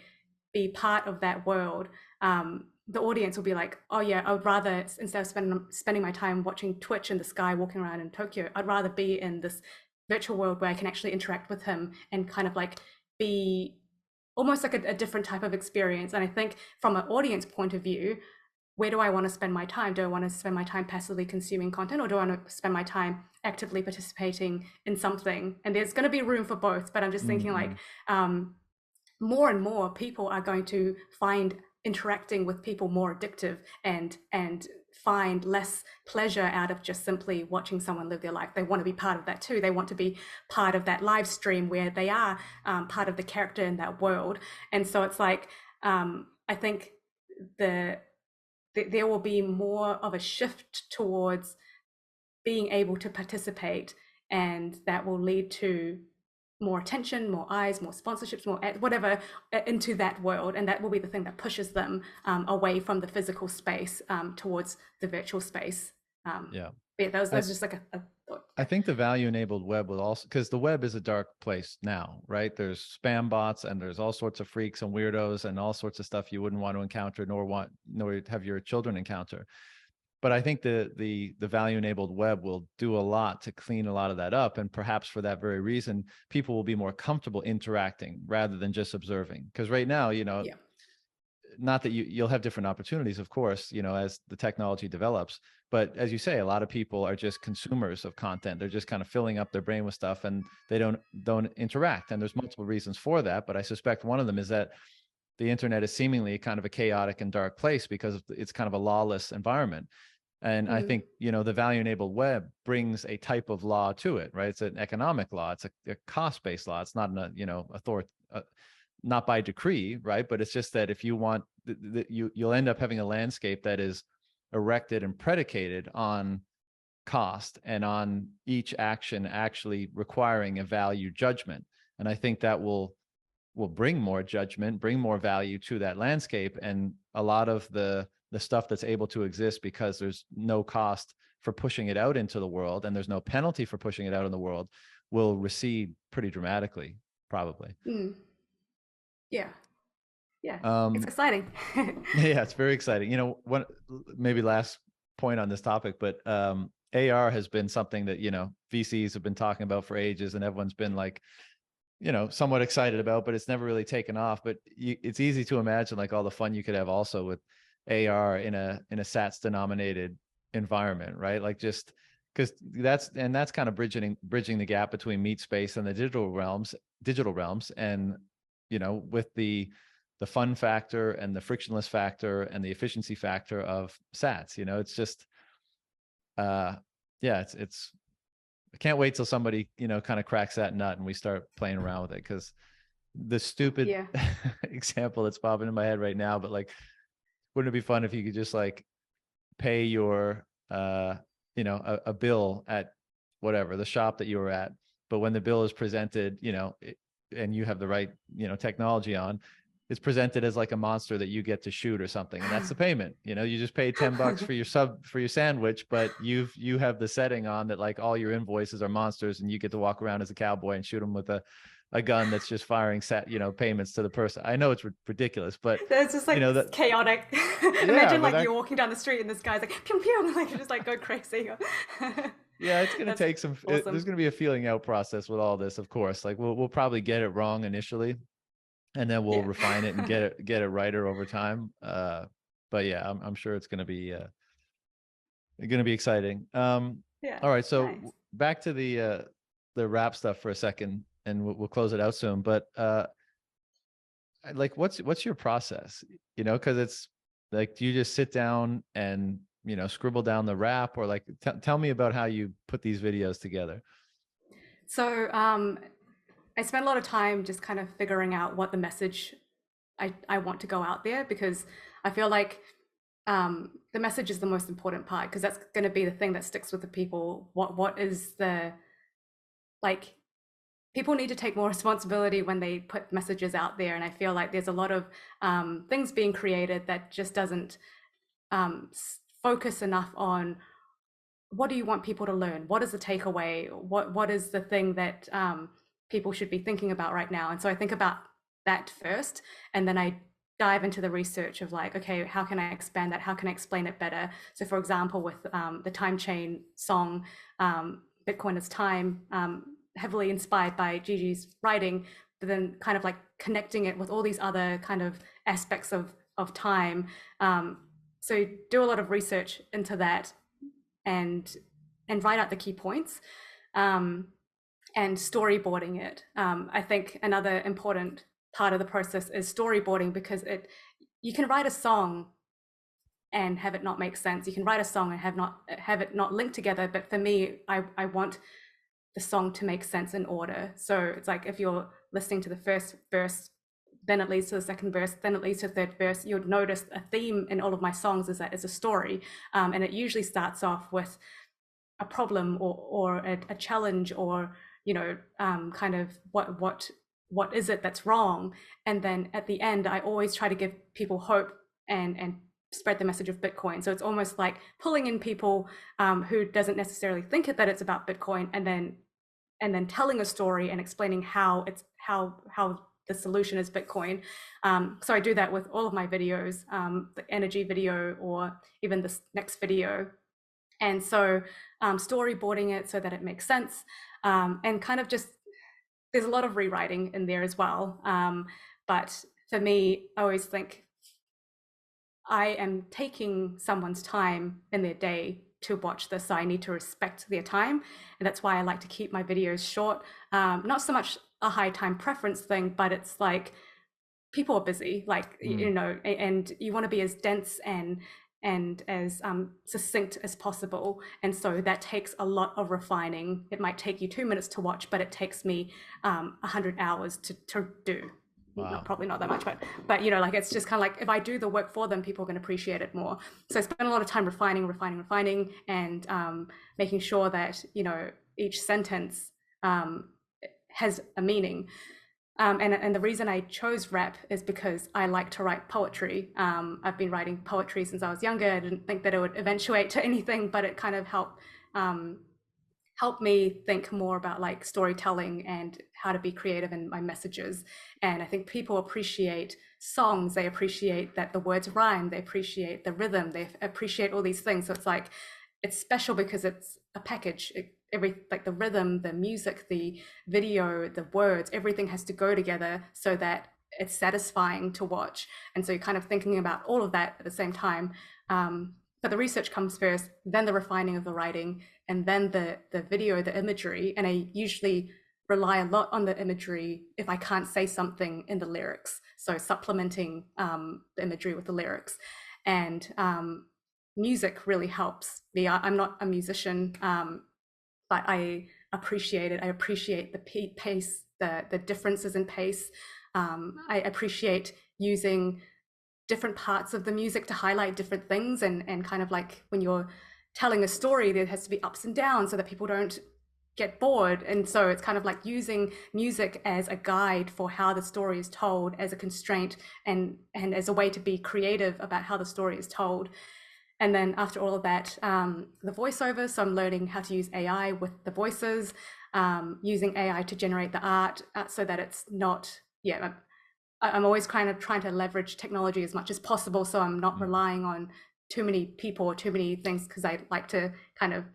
be part of that world, the audience will be like, oh yeah, I would rather, instead of spending my time watching Twitch in the sky, walking around in Tokyo, I'd rather be in this virtual world where I can actually interact with him and kind of like be almost like a different type of experience. And I think from an audience point of view, where do I want to spend my time? Do I want to spend my time passively consuming content, or do I want to spend my time actively participating in something? And there's going to be room for both, but I'm just thinking like more and more people are going to find interacting with people more addictive, and find less pleasure out of just simply watching someone live their life. They want to be part of that too. They want to be part of that live stream where they are part of the character in that world. And so it's like, I think there will be more of a shift towards being able to participate, and that will lead to more attention, more eyes, more sponsorships, more whatever into that world, and that will be the thing that pushes them away from the physical space towards the virtual space. That was just like a thought. I think the value enabled web will also, because the web is a dark place now, right? There's spam bots and there's all sorts of freaks and weirdos and all sorts of stuff you wouldn't want to encounter, nor have your children encounter. But I think the value enabled web will do a lot to clean a lot of that up. And perhaps for that very reason, people will be more comfortable interacting rather than just observing. Because right now, not that you'll have different opportunities, of course, as the technology develops. But as you say, a lot of people are just consumers of content. They're just kind of filling up their brain with stuff, and they don't interact. And there's multiple reasons for that. But I suspect one of them is that the internet is seemingly kind of a chaotic and dark place because it's kind of a lawless environment. And I think, the value enabled web brings a type of law to it, right? It's an economic law. It's a cost-based law. It's not not by decree, right? But it's just that if you want, you'll end up having a landscape that is erected and predicated on cost and on each action actually requiring a value judgment. And I think that will bring more judgment, bring more value to that landscape. And a lot of the stuff that's able to exist because there's no cost for pushing it out into the world and there's no penalty for pushing it out in the world will recede pretty dramatically, probably. Yeah. It's exciting. Yeah, it's very exciting. One maybe last point on this topic, but AR has been something that VCs have been talking about for ages, and everyone's been like, somewhat excited about, but it's never really taken off. But it's easy to imagine like all the fun you could have also with AR in a SATS denominated environment, right? Like just because that's kind of bridging the gap between Meatspace and the digital realms, and with the fun factor and the frictionless factor and the efficiency factor of SATS. It's just it's I can't wait till somebody kind of cracks that nut and we start playing around with it, because the stupid example that's popping in my head right now, but like, wouldn't it be fun if you could just like pay your a bill at whatever the shop that you were at, but when the bill is presented, and you have the right technology on, it's presented as like a monster that you get to shoot or something, and that's the payment. You just paid $10 for your sandwich, but you have the setting on that like all your invoices are monsters, and you get to walk around as a cowboy and shoot them with a gun that's just firing payments to the person. I know it's ridiculous, but it's just like chaotic. Imagine like you're walking down the street and this guy's like pew pew, like just like go crazy. Yeah, it's gonna take some. Awesome. There's gonna be a feeling out process with all this, of course. Like we'll probably get it wrong initially, and then we'll refine it and get it righter over time. But yeah, I'm sure it's gonna be exciting. All right, so nice. Back to the wrap stuff for a second, and we'll close it out soon. But like, what's your process? Because it's like, do you just sit down and scribble down the wrap, or like tell me about how you put these videos together? So I spent a lot of time just kind of figuring out what the message I want to go out there, because I feel like the message is the most important part, because that's going to be the thing that sticks with the people. What is the, like, people need to take more responsibility when they put messages out there. And I feel like there's a lot of things being created that just doesn't focus enough on what do you want people to learn? What is the takeaway? What is the thing that people should be thinking about right now. And so I think about that first, and then I dive into the research of like, okay, how can I expand that? How can I explain it better? So for example, with the time chain song, Bitcoin is Time, heavily inspired by Gigi's writing, but then kind of like connecting it with all these other kind of aspects of time. So do a lot of research into that, and write out the key points, and storyboarding it. I think another important part of the process is storyboarding, because you can write a song and have it not make sense. You can write a song and have it not linked together. But for me, I want the song to make sense in order. So it's like if you're listening to the first verse, then it leads to the second verse, then it leads to the third verse, you'd notice a theme in all of my songs is that it's a story. And it usually starts off with a problem or a challenge, or, you know, kind of what is it that's wrong. And then at the end, I always try to give people hope and spread the message of Bitcoin. So it's almost like pulling in people who doesn't necessarily think that it's about Bitcoin, and then telling a story and explaining how the solution is Bitcoin. So I do that with all of my videos, the energy video or even this next video. And so storyboarding it so that it makes sense, and kind of just, there's a lot of rewriting in there as well. But for me, I always think I am taking someone's time in their day to watch this, so I need to respect their time. And that's why I like to keep my videos short. Not so much a high time preference thing, but it's like people are busy, like, you know, and you want to be as dense and as succinct as possible. And so that takes a lot of refining. It might take you 2 minutes to watch, but it takes me 100 hours to do. Wow. Probably not that much, but you know, like, it's just kind of like, if I do the work for them, people can appreciate it more. So I spend a lot of time refining, and making sure that, you know, each sentence has a meaning. And the reason I chose rap is because I like to write poetry. I've been writing poetry since I was younger. I didn't think that it would eventuate to anything, but it kind of helped me think more about like storytelling and how to be creative in my messages. And I think people appreciate songs. They appreciate that the words rhyme. They appreciate the rhythm. They appreciate all these things. So it's like, it's special because it's a package. Like the rhythm, the music, the video, the words, everything has to go together so that it's satisfying to watch. And so you're kind of thinking about all of that at the same time. But the research comes first, then the refining of the writing, and then the video, the imagery. And I usually rely a lot on the imagery if I can't say something in the lyrics. So supplementing the imagery with the lyrics. And music really helps me. I'm not a musician, but I appreciate it. I appreciate the pace, the differences in pace. I appreciate using different parts of the music to highlight different things, and kind of like when you're telling a story, there has to be ups and downs so that people don't get bored. And so it's kind of like using music as a guide for how the story is told, as a constraint, and as a way to be creative about how the story is told. And then after all of that, the voiceovers, so I'm learning how to use AI with the voices, using AI to generate the art so that it's not, I'm always kind of trying to leverage technology as much as possible, so I'm not relying on too many people or too many things, because I like to kind of,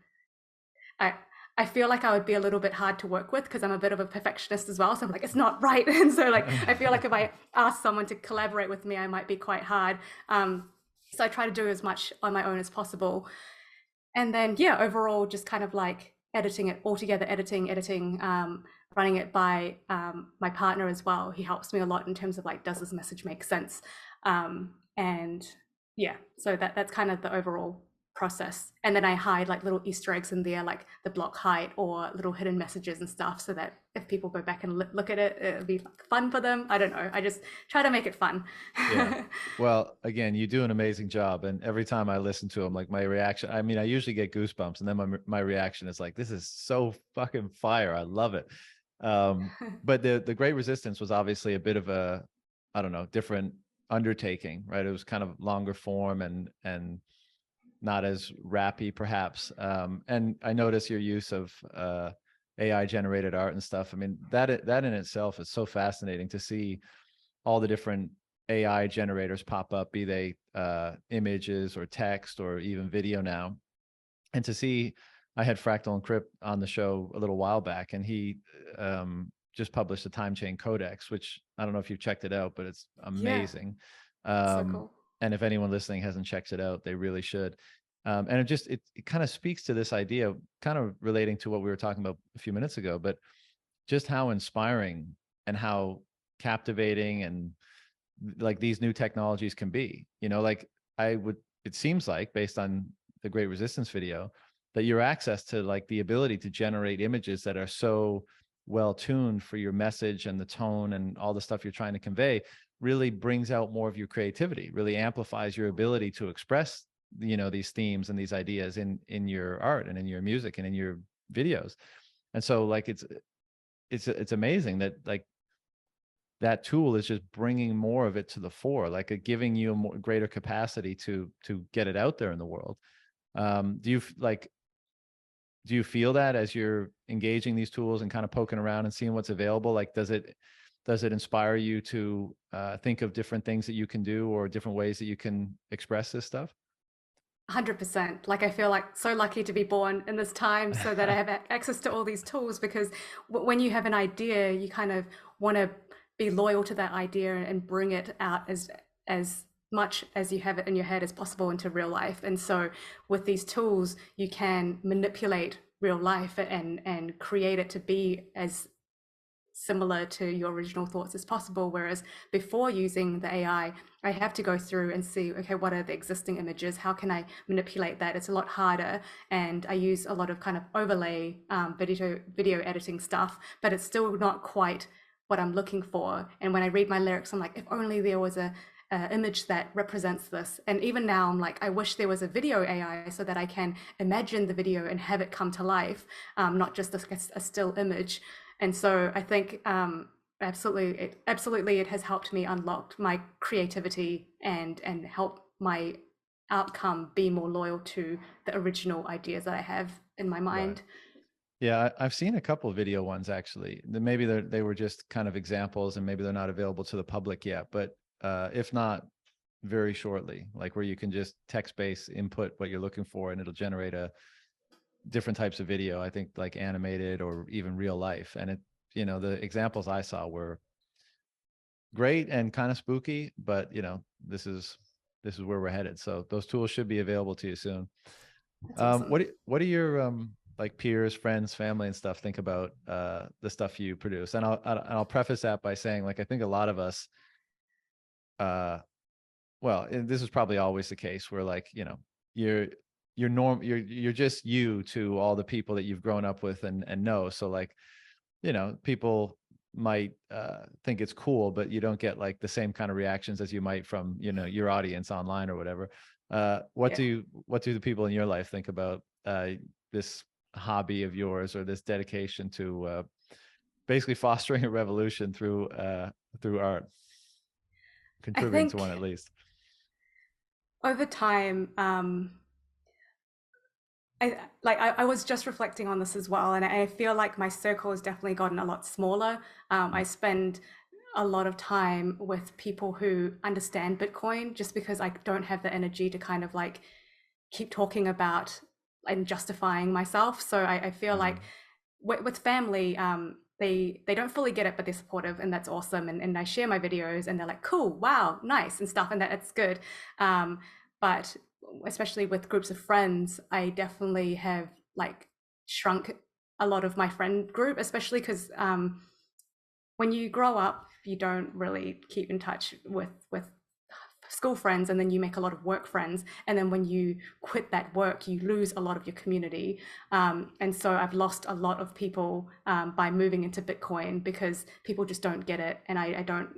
I feel like I would be a little bit hard to work with because I'm a bit of a perfectionist as well. So I'm like, it's not right. And so like, I feel like if I ask someone to collaborate with me, I might be quite hard. So I try to do as much on my own as possible. And then, overall, just kind of like editing it all together, editing, running it by my partner as well. He helps me a lot in terms of like, does this message make sense? So that's kind of the overall process. And then I hide like little Easter eggs in there, like the block height or little hidden messages and stuff, so that if people go back and look at it, it'll be like fun for them. I don't know. I just try to make it fun. Yeah. Well, again, you do an amazing job. And every time I listen to them, like my reaction, I mean, I usually get goosebumps, and then my reaction is like, this is so fucking fire. I love it. But the Great Resistance was obviously a bit of a, I don't know, different undertaking, right? It was kind of longer form and not as rappy perhaps. And I notice your use of AI generated art and stuff. I mean, that in itself is so fascinating to see all the different AI generators pop up, be they images or text or even video now. And to see, I had Fractal Encrypt on the show a little while back, and he just published the Time Chain Codex, which I don't know if you've checked it out, but it's Yeah, amazing. so cool. And if anyone listening hasn't checked it out, they really should. And it kind of speaks to this idea, kind of relating to what we were talking about a few minutes ago, but just how inspiring and how captivating and like these new technologies can be. You know, like it seems like based on the Great Resistance video, that your access to like the ability to generate images that are so well tuned for your message and the tone and all the stuff you're trying to convey really brings out more of your creativity, really amplifies your ability to express, you know, these themes and these ideas in your art and in your music and in your videos. And so like it's amazing that like that tool is just bringing more of it to the fore, like giving you a more greater capacity to get it out there in the world. Do you feel that as you're engaging these tools and kind of poking around and seeing what's available? Like, does it inspire you to think of different things that you can do or different ways that you can express this stuff? 100%. Like I feel like so lucky to be born in this time so that I have access to all these tools, because when you have an idea, you kind of want to be loyal to that idea and bring it out as much as you have it in your head as possible into real life. And so with these tools, you can manipulate real life and create it to be as similar to your original thoughts as possible. Whereas before using the AI, I have to go through and see, okay, what are the existing images? How can I manipulate that? It's a lot harder. And I use a lot of kind of overlay video editing stuff, but it's still not quite what I'm looking for. And when I read my lyrics, I'm like, if only there was a image that represents this. And even now I'm like, I wish there was a video AI so that I can imagine the video and have it come to life, not just a still image. And so I think absolutely it has helped me unlock my creativity and help my outcome be more loyal to the original ideas that I have in my mind. Right. Yeah, I've seen a couple of video ones actually. Maybe they were just kind of examples, and maybe they're not available to the public yet. But if not, very shortly, like where you can just text-based input what you're looking for, and it'll generate different types of video. I think like animated or even real life. And the examples I saw were great and kind of spooky, but this is where we're headed. So those tools should be available to you soon. That's awesome. What do your like peers, friends, family, and stuff think about the stuff you produce? And I'll preface that by saying, like, I think a lot of us, well, and this is probably always the case, where like you're just you to all the people that you've grown up with and know. So like people might think it's cool, but you don't get like the same kind of reactions as you might from your audience online or whatever. What do the people in your life think about this hobby of yours, or this dedication to basically fostering a revolution through art, contributing to one at least? Over time, I was just reflecting on this as well, and I feel like my circle has definitely gotten a lot smaller. I spend a lot of time with people who understand Bitcoin, just because I don't have the energy to kind of like keep talking about and justifying myself. So I feel like with family, they don't fully get it, but they're supportive, and that's awesome. And I share my videos, and they're like, cool, wow, nice, and stuff, and that's good. But especially with groups of friends, I definitely have like shrunk a lot of my friend group, especially because when you grow up, you don't really keep in touch with school friends, and then you make a lot of work friends, and then when you quit that work, you lose a lot of your community. And so I've lost a lot of people by moving into Bitcoin, because people just don't get it, and I don't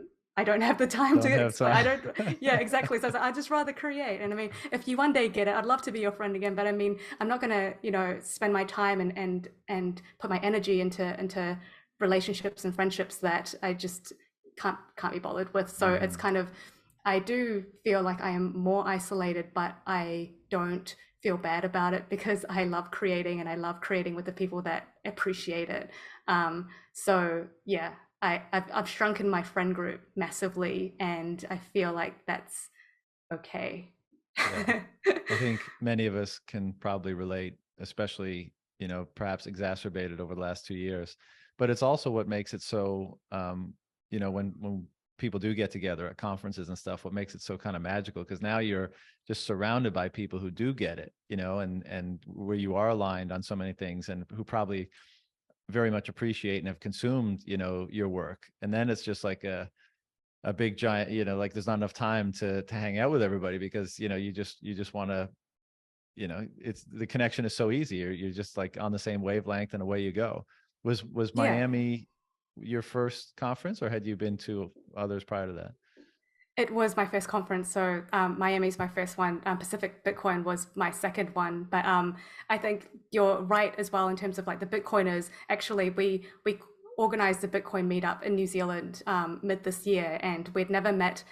have the time to explain. I don't. Yeah, exactly. So I'd just rather create. And I mean, if you one day get it, I'd love to be your friend again. But I mean, I'm not gonna, spend my time and put my energy into relationships and friendships that I just can't be bothered with. So it's kind of, I do feel like I am more isolated, but I don't feel bad about it, because I love creating, and I love creating with the people that appreciate it. So yeah, I've shrunken my friend group massively, and I feel like that's okay. Yeah. I think many of us can probably relate, especially, perhaps exacerbated over the last 2 years. But it's also what makes it so, when people do get together at conferences and stuff, what makes it so kind of magical, because now you're just surrounded by people who do get it, and where you are aligned on so many things, and who probably very much appreciate and have consumed, your work. And then it's just like a big giant, like there's not enough time to hang out with everybody, because you just want to, it's, the connection is so easy. You're just like on the same wavelength, and away you go. Was Yeah. Miami your first conference, or had you been to others prior to that? It was my first conference, so Miami's my first one. Pacific Bitcoin was my second one, but I think you're right as well in terms of like the Bitcoiners. Actually, we organized a Bitcoin meetup in New Zealand mid this year, and we'd never met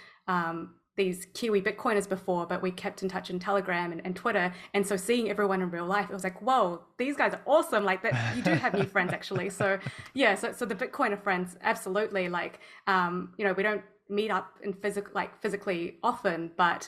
these Kiwi Bitcoiners before, but we kept in touch in Telegram and Twitter. And so seeing everyone in real life, it was like, whoa, these guys are awesome. Like that, you do have new friends actually. So yeah, so the Bitcoiner friends, absolutely. Like, we don't meet up in physically often, but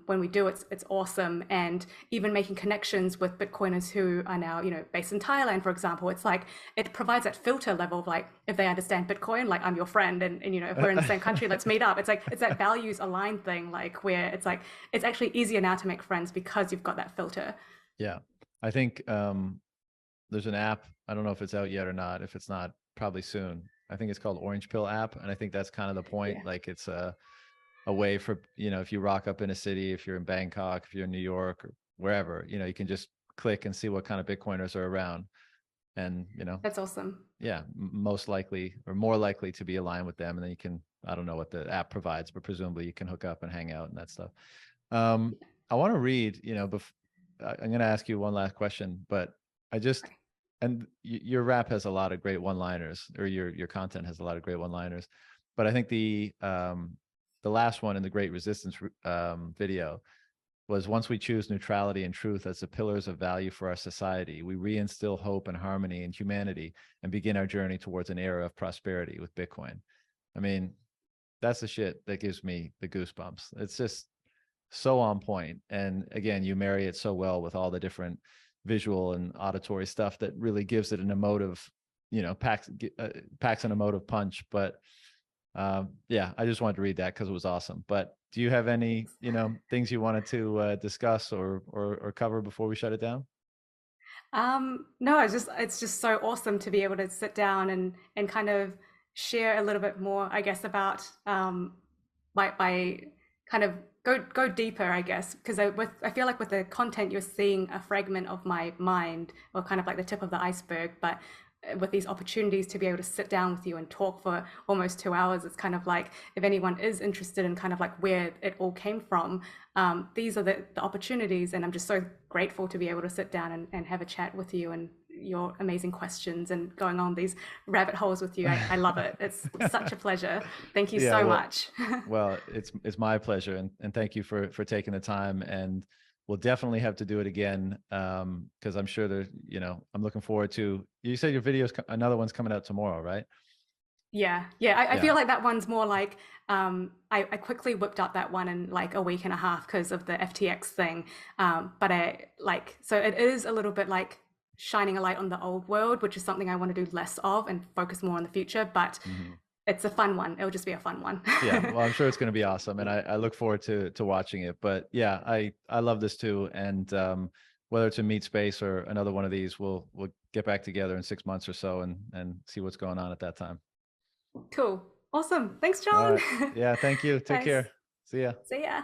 when we do, it's awesome. And even making connections with Bitcoiners who are now, based in Thailand, for example, it's like it provides that filter level of like, if they understand Bitcoin, like I'm your friend, and if we're in the same country, let's meet up. It's like it's that values aligned thing, like where it's like it's actually easier now to make friends because you've got that filter. Yeah, I think there's an app. I don't know if it's out yet or not. If it's not, probably soon. I think it's called Orange Pill app. And I think that's kind of the point. Yeah. Like it's a way for, if you rock up in a city, if you're in Bangkok, if you're in New York, or wherever, you can just click and see what kind of Bitcoiners are around. And, That's awesome. yeah, most likely or more likely to be aligned with them. And then you can, I don't know what the app provides, but presumably you can hook up and hang out and that stuff. I want to read, I'm going to ask you one last question, but and your rap has a lot of great one-liners, or your content has a lot of great one-liners, but I think the last one in the Great Resistance video was, once we choose neutrality and truth as the pillars of value for our society, we reinstill hope and harmony and humanity, and begin our journey towards an era of prosperity with Bitcoin. I mean, that's the shit that gives me the goosebumps. It's just so on point. And again, you marry it so well with all the different visual and auditory stuff that really gives it an emotive, packs an emotive punch. But yeah, I just wanted to read that because it was awesome. But do you have any, things you wanted to discuss or cover before we shut it down? No, it's just so awesome to be able to sit down and kind of share a little bit more, I guess, about my kind of go deeper, I guess, because I feel like with the content you're seeing a fragment of my mind, or kind of like the tip of the iceberg, but with these opportunities to be able to sit down with you and talk for almost 2 hours, it's kind of like, if anyone is interested in kind of like where it all came from, these are the opportunities. And I'm just so grateful to be able to sit down and have a chat with you, and your amazing questions, and going on these rabbit holes with you. I love it. It's such a pleasure. Thank you so much. Well, it's my pleasure, and thank you for taking the time. And we'll definitely have to do it again, because I'm sure there's, I'm looking forward to. You said your videos, another one's coming out tomorrow, right? Yeah. I feel like that one's more like I quickly whipped up that one in like a week and a half because of the FTX thing. But so it is a little bit like shining a light on the old world, which is something I want to do less of and focus more on the future. But it's a fun one. It'll just be a fun one. Yeah, well, I'm sure it's going to be awesome, and I look forward to watching it. But yeah, I love this too, and whether it's a Meatspace or another one of these, we'll get back together in 6 months or so and see what's going on at that time. Cool. Awesome. Thanks, John. Yeah, thank you. Take care. See ya. See ya.